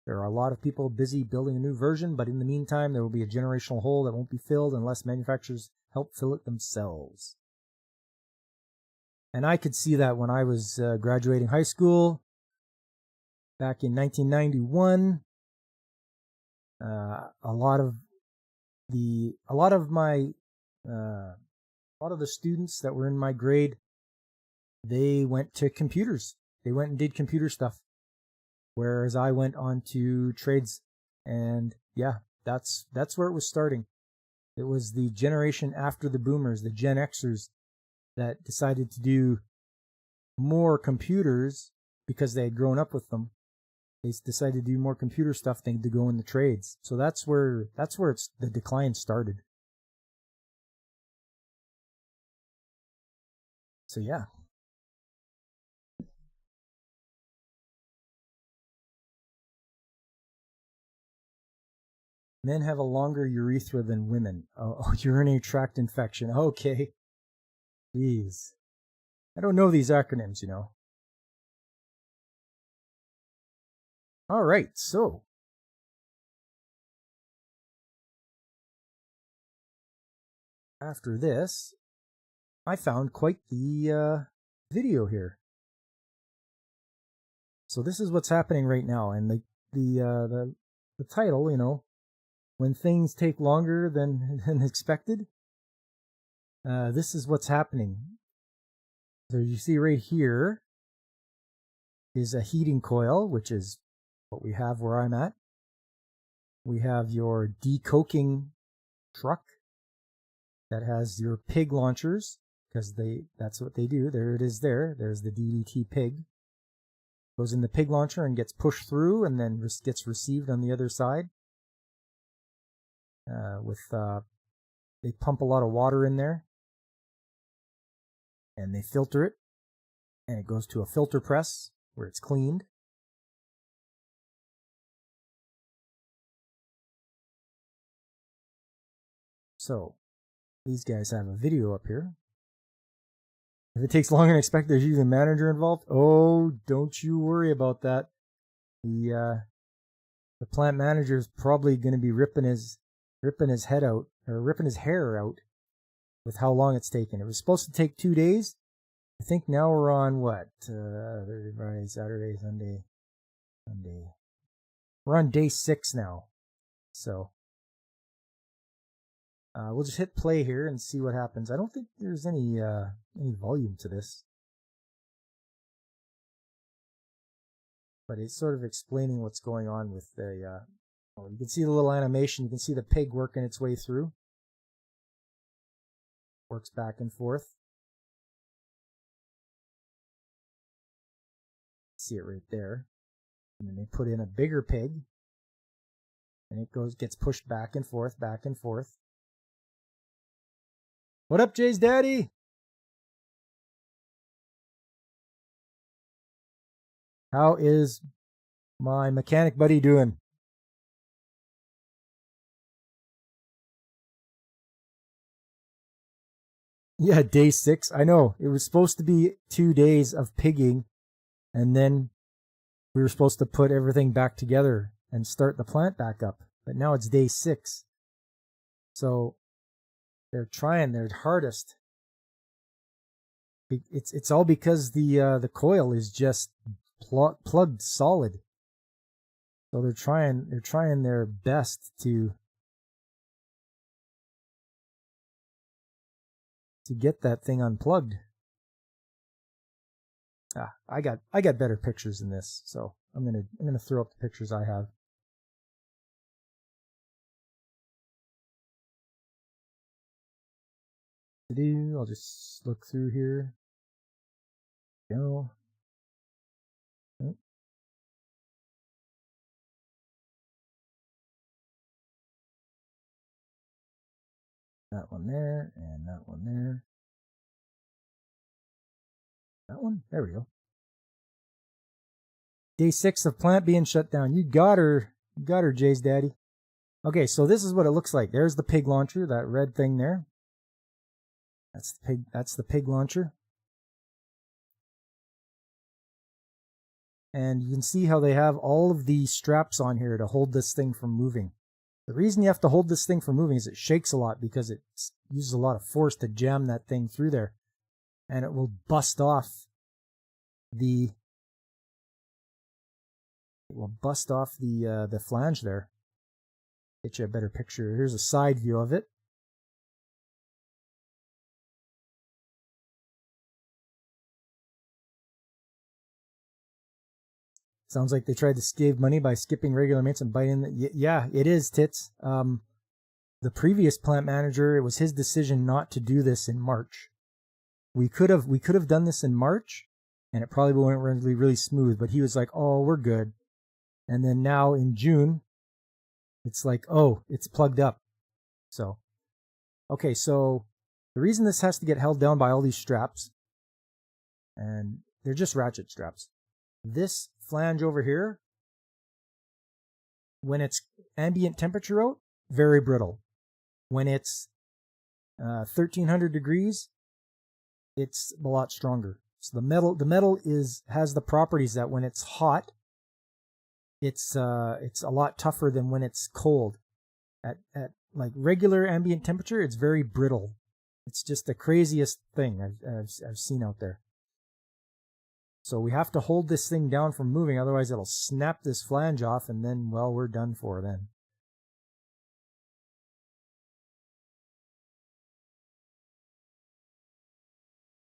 There are a lot of people busy building a new version, but in the meantime, there will be a generational hole that won't be filled unless manufacturers help fill it themselves. And I could see that when I was graduating high school back in 1991. A lot of the students that were in my grade, they went to computers. They went and did computer stuff, whereas I went on to trades. And yeah, that's where it was starting. It was the generation after the boomers, the Gen Xers, that decided to do more computers because they had grown up with them. They decided to do more computer stuff than to go in the trades. So that's where the decline started. So yeah. Men have a longer urethra than women. Oh, urinary tract infection. Okay. Jeez. I don't know these acronyms, you know. All right, so after this, I found quite the video here. So this is what's happening right now, and the title, you know, when things take longer than expected. This is what's happening. So you see right here is a heating coil, which is what we have where I'm at. We have your decoking truck that has your pig launchers, because that's what they do. There it is there. There's the DDT pig. Goes in the pig launcher and gets pushed through and then gets received on the other side. They pump a lot of water in there. And they filter it. And it goes to a filter press where it's cleaned. So, these guys have a video up here. If it takes longer than expected, there's usually a manager involved. Oh, don't you worry about that. The plant manager is probably going to be ripping his head out, or ripping his hair out, with how long it's taken. It was supposed to take 2 days. I think now we're on what? Friday, Saturday, Sunday. We're on day 6 now. So we'll just hit play here and see what happens. I don't think there's any volume to this, but it's sort of explaining what's going on with the. You can see the little animation. You can see the pig working its way through. Works back and forth. See it right there. And then they put in a bigger pig, and it gets pushed back and forth, back and forth. What up, Jay's daddy? How is my mechanic buddy doing? Yeah, day 6. I know. It was supposed to be 2 days of pigging, and then we were supposed to put everything back together and start the plant back up. But now it's day 6. So they're trying their hardest. It's all because the coil is just plugged solid. So they're trying their best to get that thing unplugged. I got better pictures than this, so I'm gonna throw up the pictures I have. I'll just look through here. Go. Oh. That one there, and that one there. That one? There we go. Day 6 of plant being shut down. You got her, Jay's daddy. Okay, so this is what it looks like. There's the pig launcher, that red thing there. That's the pig launcher. And you can see how they have all of the straps on here to hold this thing from moving. The reason you have to hold this thing from moving is it shakes a lot because it uses a lot of force to jam that thing through there. And it will bust off the flange there. Get you a better picture. Here's a side view of it. Sounds like they tried to save money by skipping regular maintenance and biting the... Yeah, it is, Tits. The previous plant manager, it was his decision not to do this in March. We could have done this in March, and it probably went really, really smooth, but he was like, oh, we're good. And then now in June, it's like, oh, it's plugged up. So, okay, so the reason this has to get held down by all these straps, and they're just ratchet straps. This flange over here, when it's ambient temperature out, very brittle. When it's 1300 degrees, it's a lot stronger. So the metal has the properties that when it's hot, it's a lot tougher than when it's cold. At like regular ambient temperature, it's very brittle. It's just the craziest thing I've seen out there. So we have to hold this thing down from moving, otherwise it'll snap this flange off, and then, well, we're done for then.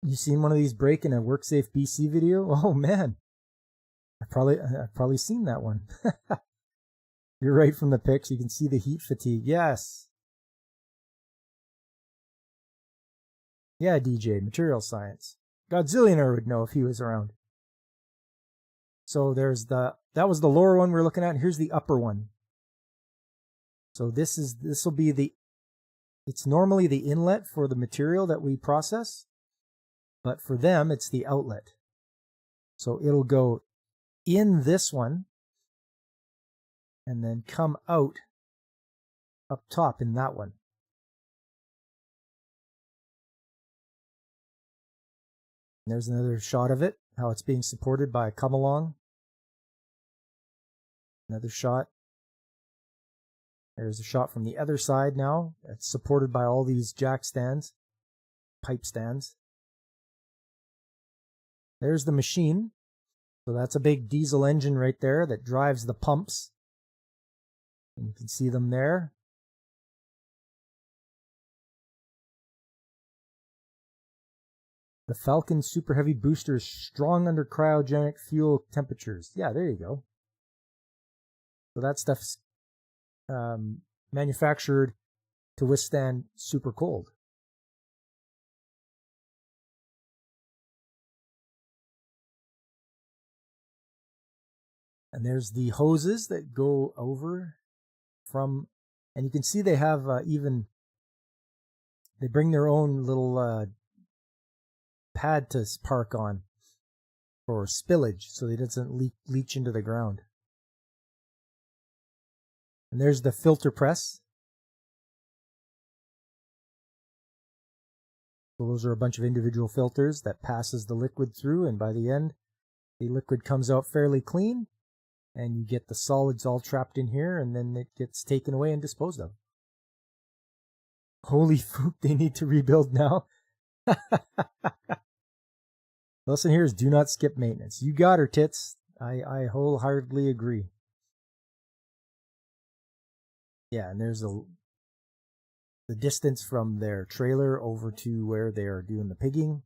You seen one of these break in a WorkSafe BC video? Oh man, I've probably seen that one. You're right from the pics. You can see the heat fatigue. Yes. Yeah, DJ, material science. Godzillionaire would know if he was around. So that was the lower one we're looking at. Here's the upper one. So this will be it's normally the inlet for the material that we process, but for them, it's the outlet. So it'll go in this one and then come out up top in that one. And there's another shot of it, how it's being supported by a come along. Another shot. There's a shot from the other side now. It's supported by all these jack stands, pipe stands. There's the machine. So that's a big diesel engine right there that drives the pumps. And you can see them there. The Falcon Super Heavy Booster is strong under cryogenic fuel temperatures. Yeah, there you go. So that stuff's manufactured to withstand super cold. And there's the hoses that go over from, and you can see they have they bring their own little pad to park on for spillage so it doesn't leach into the ground. And there's the filter press. So those are a bunch of individual filters that passes the liquid through, and by the end, the liquid comes out fairly clean, and you get the solids all trapped in here, and then it gets taken away and disposed of. Holy fook, they need to rebuild now. Lesson here is do not skip maintenance. You got her, tits. I wholeheartedly agree. Yeah, and there's the distance from their trailer over to where they are doing the pigging,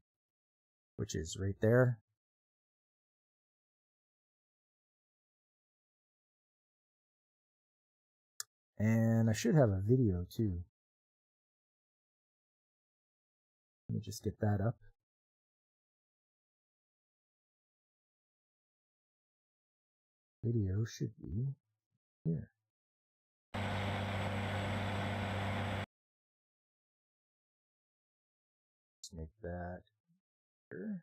which is right there. And I should have a video too. Let me just get that up. Video should be here. Let's make that here.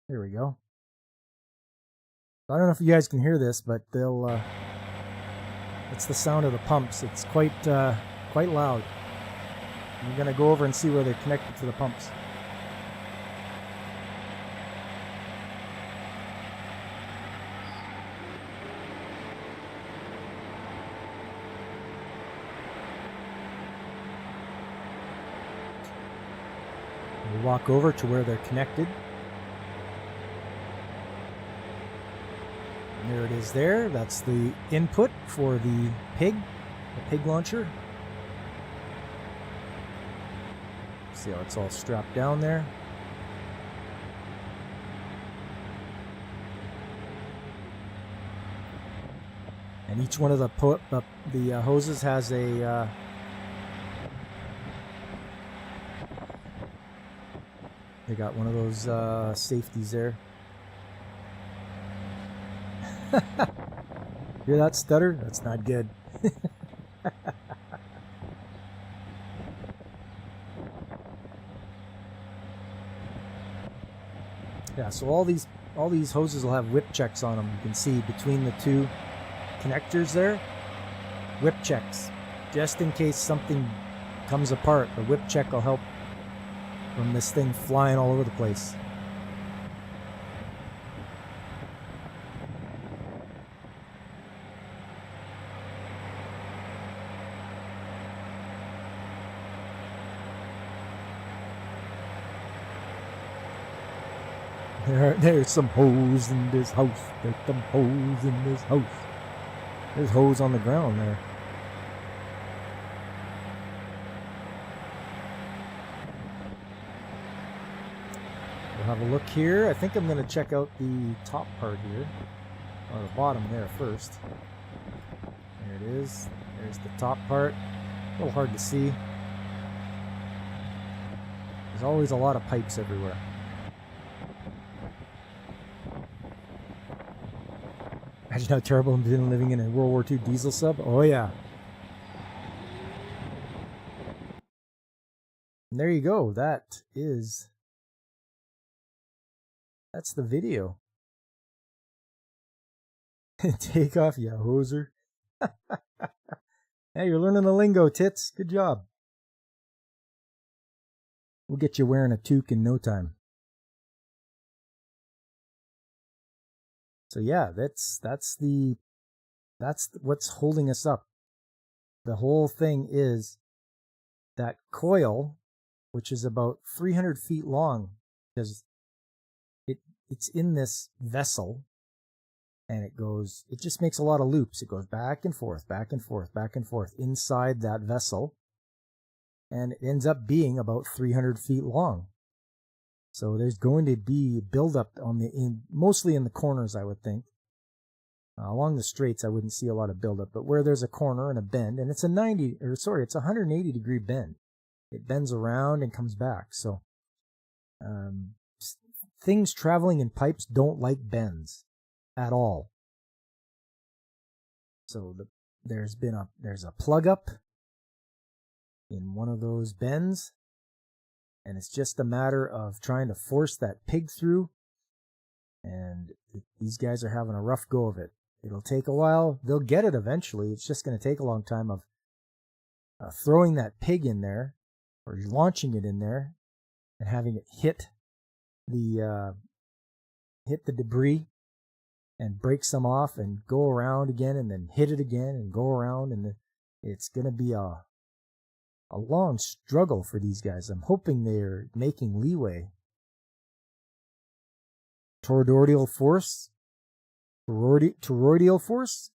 There we go. I don't know if you guys can hear this, but they'll. It's the sound of the pumps. It's quite loud. I'm gonna go over and see where they're connected to the pumps. We'll walk over to where they're connected. And there it is there. That's the input for the pig launcher. See how it's all strapped down there. And each one of the hoses has a they got one of those safeties there. Hear that stutter? That's not good. Yeah, so all these hoses will have whip checks on them. You can see between the two connectors there, whip checks, just in case something comes apart. The whip check will help from this thing flying all over the place. There's some holes in this house. There's some holes in this house. There's holes on the ground there. We'll have a look here. I think I'm going to check out the top part here. Or the bottom there first. There it is. There's the top part. A little hard to see. There's always a lot of pipes everywhere. Imagine how terrible it's been living in a World War II diesel sub. Oh yeah. And there you go. That's the video. Take off, ya hoser. Hey, you're learning the lingo, tits. Good job. We'll get you wearing a toque in no time. So yeah, that's what's holding us up. The whole thing is that coil, which is about 300 feet long, because it's in this vessel, and it just makes a lot of loops. It goes back and forth, back and forth, back and forth inside that vessel, and it ends up being about 300 feet long. So there's going to be buildup mostly in the corners, I would think. Along the straights, I wouldn't see a lot of buildup, but where there's a corner and a bend, and it's a 180 degree bend. It bends around and comes back. So Things traveling in pipes don't like bends at all. So there's a plug up in one of those bends, and it's just a matter of trying to force that pig through, and these guys are having a rough go of it. It'll take a while. They'll get it eventually. It's just going to take a long time of throwing that pig in there or launching it in there and having it hit the debris and break some off and go around again and then hit it again and go around, and it's going to be a long struggle for these guys. I'm hoping they're making leeway. Toroidal force? Toroidal force?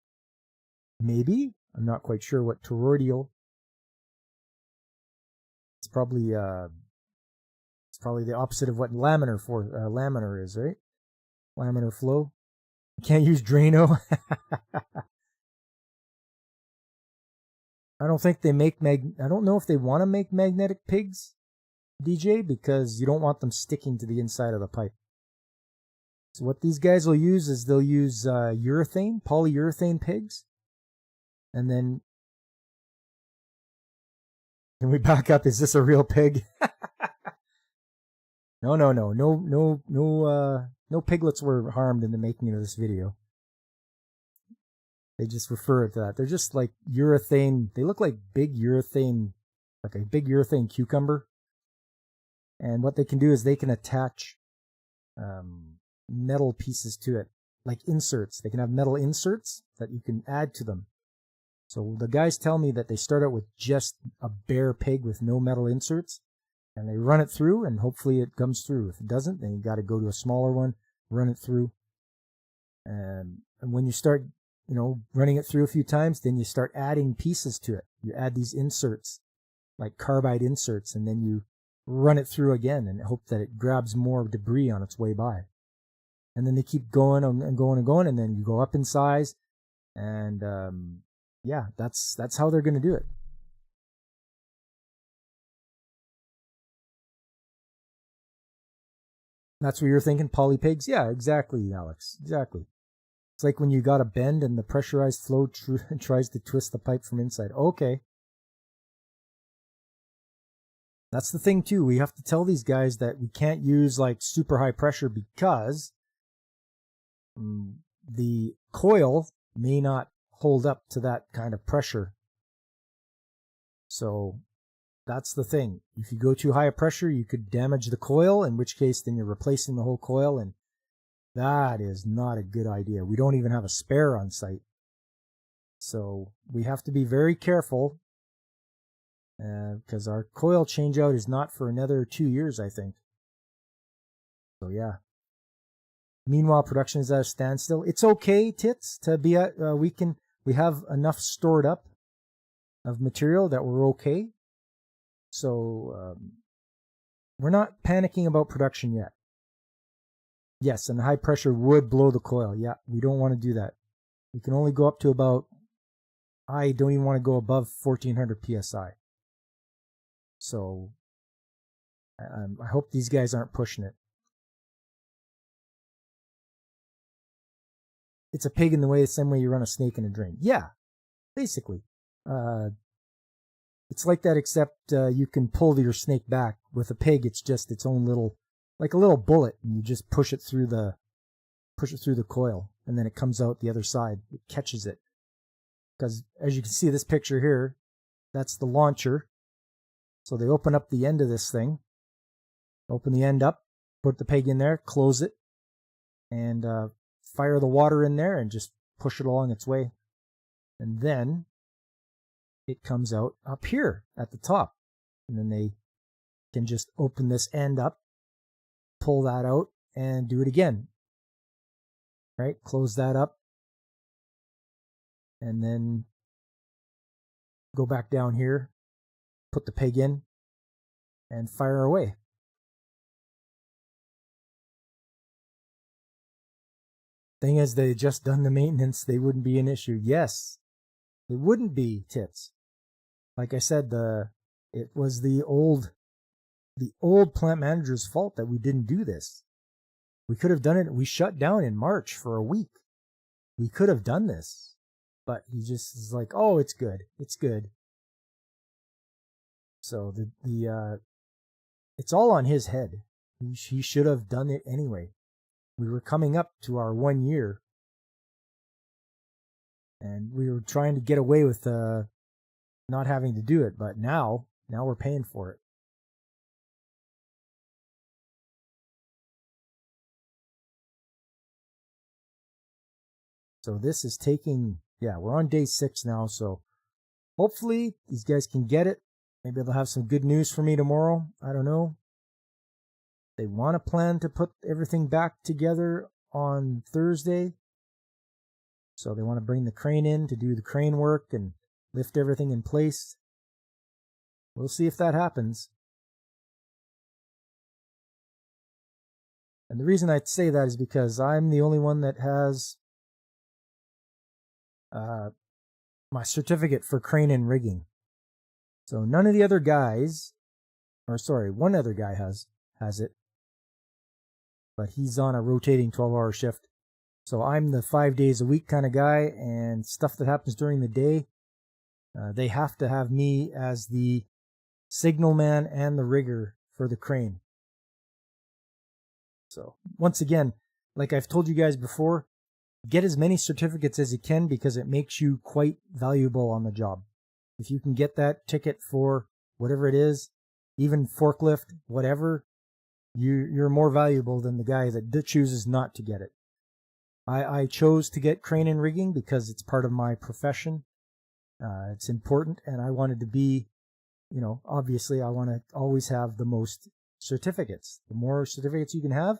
Maybe? I'm not quite sure what toroidal. It's probably the opposite of what laminar is, right? Laminar flow. You can't use Drano. I don't think they make I don't know if they want to make magnetic pigs, DJ, because you don't want them sticking to the inside of the pipe. So what these guys will use is they'll use polyurethane pigs, and then can we back up? Is this a real pig? No piglets were harmed in the making of this video. They just refer to that. They're just like urethane. They look like a big urethane cucumber. And what they can do is they can attach metal pieces to it, like inserts. They can have metal inserts that you can add to them. So the guys tell me that they start out with just a bare pig with no metal inserts, and they run it through, and hopefully it comes through. If it doesn't, then you got to go to a smaller one, run it through. And when you start, running it through a few times, then you start adding pieces to it. You add these inserts, like carbide inserts, and then you run it through again and hope that it grabs more debris on its way by. And then they keep going and going and going, and then you go up in size, and that's how they're going to do it. That's what you're thinking, poly pigs? Yeah, exactly, Alex. Exactly. It's like when you got a bend and the pressurized flow tries to twist the pipe from inside. Okay. That's the thing, too. We have to tell these guys that we can't use like super high pressure because the coil may not hold up to that kind of pressure. So that's the thing. If you go too high a pressure, you could damage the coil, in which case then you're replacing the whole coil, and that is not a good idea. We don't even have a spare on site. So we have to be very careful because our coil changeout is not for another 2 years, I think. So yeah. Meanwhile, production is at a standstill. It's okay, Tits, to be at, we have enough stored up of material that we're okay. So we're not panicking about production yet. Yes, and high pressure would blow the coil. Yeah, we don't want to do that. We can only go up to about, I don't even want to go above 1400 PSI. So I hope these guys aren't pushing it. It's a pig in the way, the same way you run a snake in a drain. Yeah, basically. It's like that, except you can pull your snake back. With a pig, it's just its own little, like a little bullet, and you just push it through the coil, and then it comes out the other side. It catches it. Because as you can see, this picture here, that's the launcher. So they open up the end of this thing, open the end up, put the pig in there, close it, and fire the water in there and just push it along its way. And then it comes out up here at the top. And then they can just open this end up, pull that out, and do it again. Right? Close that up. And then go back down here, put the pig in, and fire away. Thing is, they just done the maintenance. They wouldn't be an issue. Yes, it wouldn't be, Tits. Like I said, it was the old the old plant manager's fault that we didn't do this. We could have done it. We shut down in March for a week. We could have done this, but he just is like, oh, it's good. It's good. So it's all on his head. He should have done it anyway. We were coming up to our 1 year, and we were trying to get away with not having to do it, but now we're paying for it. So this is taking, we're on day 6 now, so hopefully these guys can get it. Maybe they'll have some good news for me tomorrow. I don't know. They want to plan to put everything back together on Thursday. So they want to bring the crane in to do the crane work and lift everything in place. We'll see if that happens. And the reason I say that is because I'm the only one that has my certificate for crane and rigging. So none of the other guys, one other guy has it, but he's on a rotating 12-hour shift. So I'm the 5 days a week kind of guy, and stuff that happens during the day, they have to have me as the signalman and the rigger for the crane. So once again, like I've told you guys before, get as many certificates as you can because it makes you quite valuable on the job. If you can get that ticket for whatever it is, even forklift, whatever, you're more valuable than the guy that chooses not to get it. I chose to get crane and rigging because it's part of my profession. It's important, and I wanted to be, obviously I want to always have the most certificates. The more certificates you can have,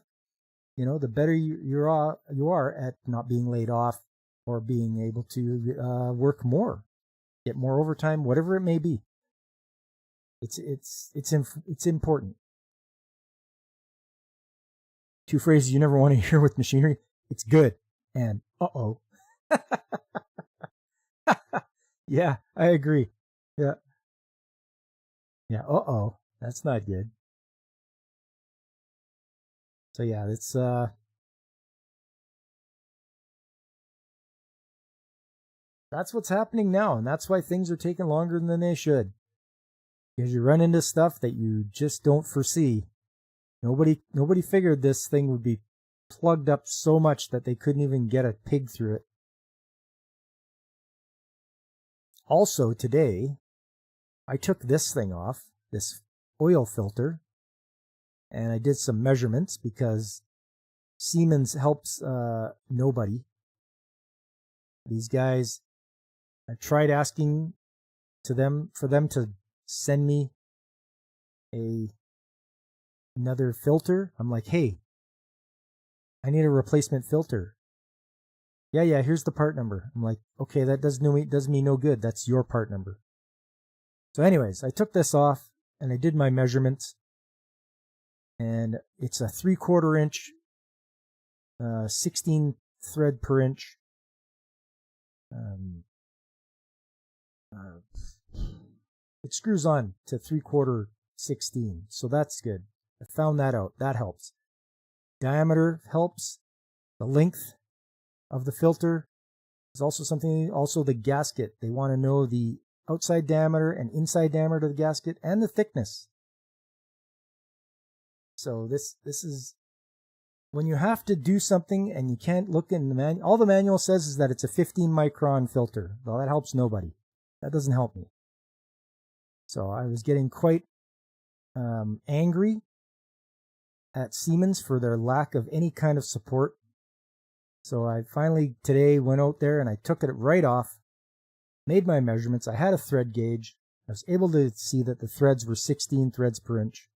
the better you are at not being laid off or being able to work more, get more overtime, whatever it may be. It's important. 2 phrases you never want to hear with machinery. It's good and uh-oh. Yeah, I agree. Yeah, uh-oh. That's not good. So yeah, it's that's what's happening now, and that's why things are taking longer than they should. Because you run into stuff that you just don't foresee. Nobody figured this thing would be plugged up so much that they couldn't even get a pig through it. Also today, I took this thing off, this oil filter, and I did some measurements because Siemens helps nobody. These guys, I tried asking for them to send me another filter. I'm like, hey, I need a replacement filter. Yeah, here's the part number. I'm like, okay, that does me no good. That's your part number. So anyways, I took this off and I did my measurements, and it's a 3/4 inch, 16 thread per inch. It screws on to 3/4 16, so that's good. I found that out. That helps. Diameter helps. The length of the filter is also something. Also the gasket. They want to know the outside diameter and inside diameter of the gasket and the thickness. So this is when you have to do something and you can't look in the manual. All the manual says is that it's a 15 micron filter. Well, that helps nobody. That doesn't help me. So I was getting quite angry at Siemens for their lack of any kind of support. So I finally today went out there and I took it right off, made my measurements. I had a thread gauge. I was able to see that the threads were 16 threads per inch,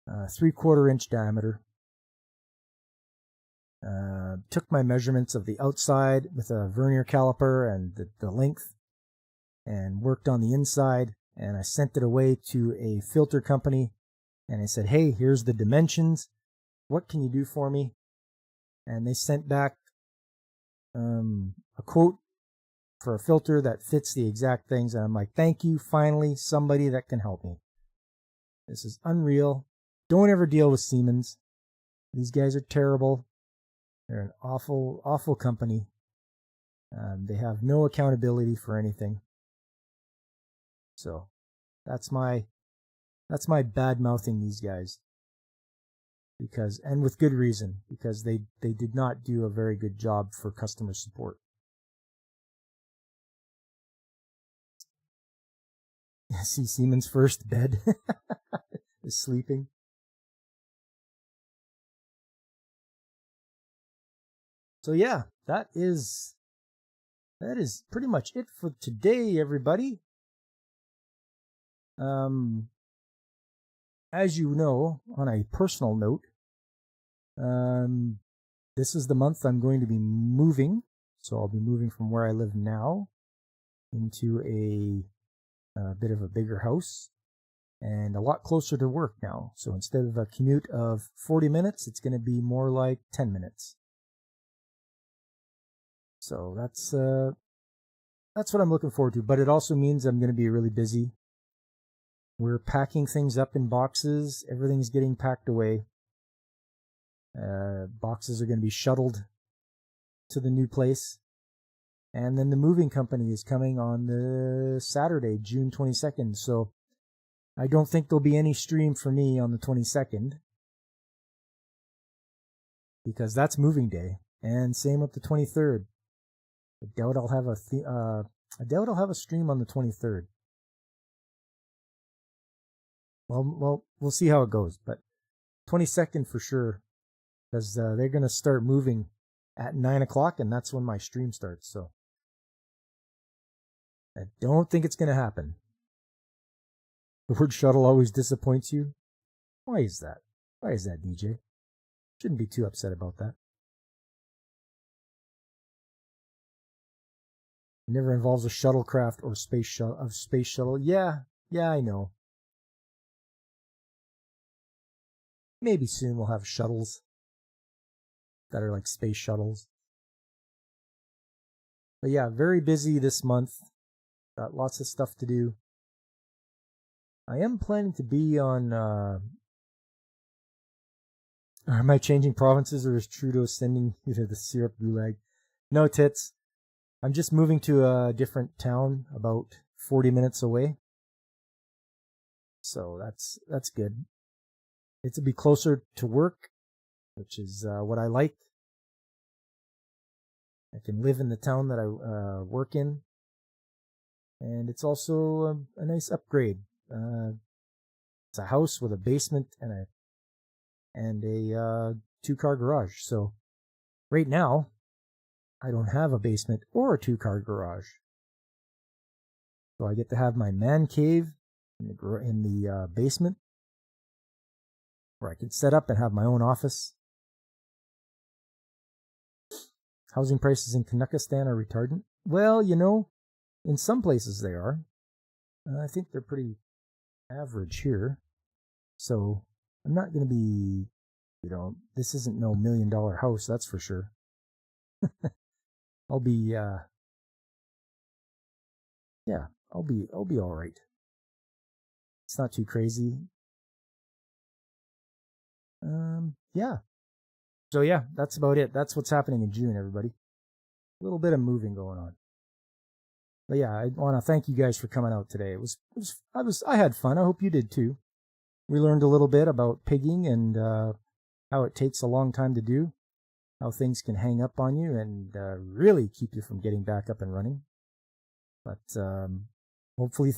3/4 inch diameter. Took my measurements of the outside with a vernier caliper and the length, and worked on the inside, and I sent it away to a filter company, and I said, hey, here's the dimensions. What can you do for me? And they sent back a quote for a filter that fits the exact things, and I'm like, thank you, finally, somebody that can help me. This is unreal. Don't ever deal with Siemens. These guys are terrible. They're an awful, awful company. They have no accountability for anything. So that's my bad mouthing these guys. Because, and with good reason, because they did not do a very good job for customer support. See Siemens first bed is sleeping. So yeah, that is pretty much it for today, everybody. As you know, on a personal note, this is the month I'm going to be moving. So I'll be moving from where I live now into a bit of a bigger house and a lot closer to work now. So instead of a commute of 40 minutes, it's going to be more like 10 minutes. So that's what I'm looking forward to. But it also means I'm going to be really busy. We're packing things up in boxes. Everything's getting packed away. Boxes are going to be shuttled to the new place. And then the moving company is coming on the Saturday, June 22nd. So I don't think there'll be any stream for me on the 22nd. Because that's moving day. And same with the 23rd. I doubt I'll have a stream on the 23rd. Well, we'll see how it goes, but 22nd for sure, because they're going to start moving at 9 o'clock, and that's when my stream starts, so I don't think it's going to happen. The word shuttle always disappoints you. Why is that? Why is that, DJ? Shouldn't be too upset about that. It never involves a shuttlecraft or space shuttle. Yeah, I know. Maybe soon we'll have shuttles that are like space shuttles. But yeah, very busy this month. Got lots of stuff to do. I am planning to be on... Am I changing provinces, or is Trudeau sending you to the syrup gulag? No, tits. I'm just moving to a different town about 40 minutes away. So that's good. It's to be closer to work, which is what I like. I can live in the town that I work in. And it's also a nice upgrade. It's a house with a basement and a 2-car garage. So right now, I don't have a basement or a 2-car garage. So I get to have my man cave in the basement, where I can set up and have my own office. Housing prices in Kazakhstan are retardant. Well, in some places they are. I think they're pretty average here. So I'm not going to be, this isn't no $1 million house, that's for sure. I'll be all right. It's not too crazy. Yeah. So yeah, that's about it. That's what's happening in June, everybody. A little bit of moving going on. But yeah, I want to thank you guys for coming out today. I had fun. I hope you did too. We learned a little bit about pigging and how it takes a long time to do, how things can hang up on you and really keep you from getting back up and running. But hopefully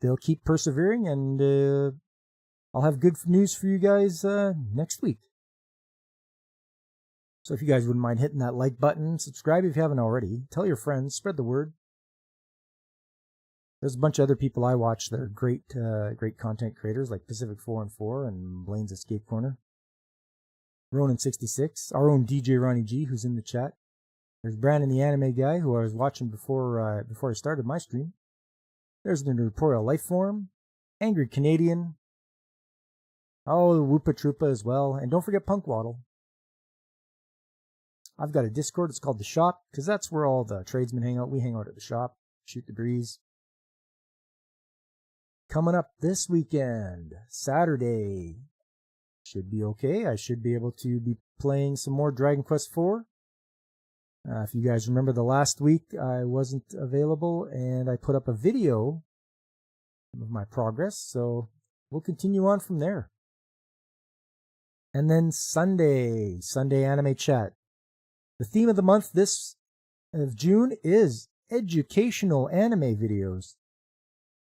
they'll keep persevering, and I'll have good news for you guys next week. So if you guys wouldn't mind hitting that like button, subscribe if you haven't already, tell your friends, spread the word. There's a bunch of other people I watch that are great content creators, like Pacific 4 and Blaine's Escape Corner. Ronan66, our own DJ Ronnie G, who's in the chat. There's Brandon the Anime Guy, who I was watching before I started my stream. There's the Neuroporeal Lifeform, Angry Canadian. Oh, Whoopa Troopa as well. And don't forget Punk Waddle. I've got a Discord. It's called The Shop, because that's where all the tradesmen hang out. We hang out at the shop, shoot the breeze. coming up this weekend, Saturday. Should be okay. I should be able to be playing some more Dragon Quest IV. If you guys remember the last week, I wasn't available and I put up a video of my progress, so we'll continue on from there. And then Sunday Anime Chat. The theme of the month this of June is educational anime videos.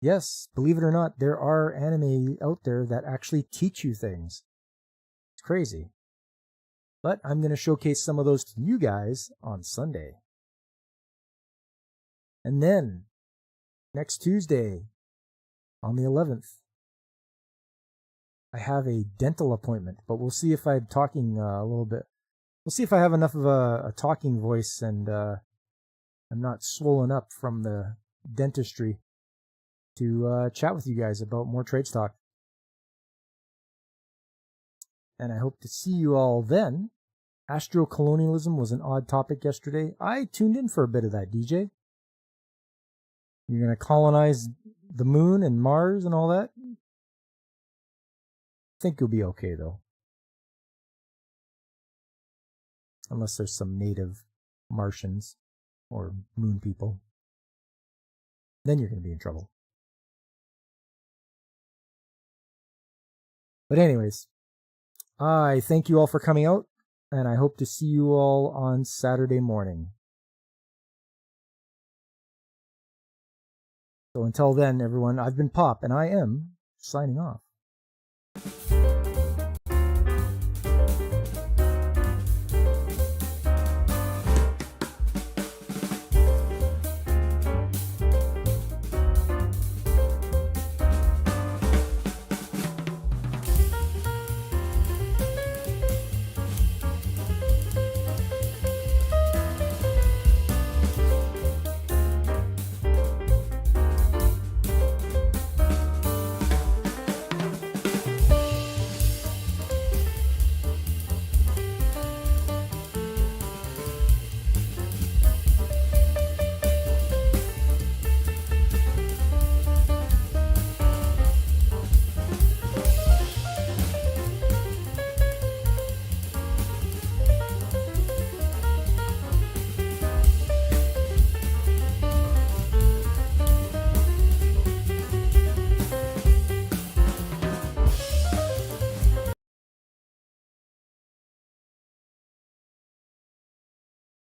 Yes, believe it or not, there are anime out there that actually teach you things. It's crazy. But I'm going to showcase some of those to you guys on Sunday. And then, next Tuesday, on the 11th, I have a dental appointment, but we'll see if I'm talking a little bit. We'll see if I have enough of a talking voice and I'm not swollen up from the dentistry to chat with you guys about more trade stock. And I hope to see you all then. Astrocolonialism was an odd topic yesterday. I tuned in for a bit of that, DJ. You're going to colonize the moon and Mars and all that? I think you'll be okay, though. Unless there's some native Martians or moon people. Then you're going to be in trouble. But anyways, I thank you all for coming out, and I hope to see you all on Saturday morning. So until then, everyone, I've been Pop, and I am signing off.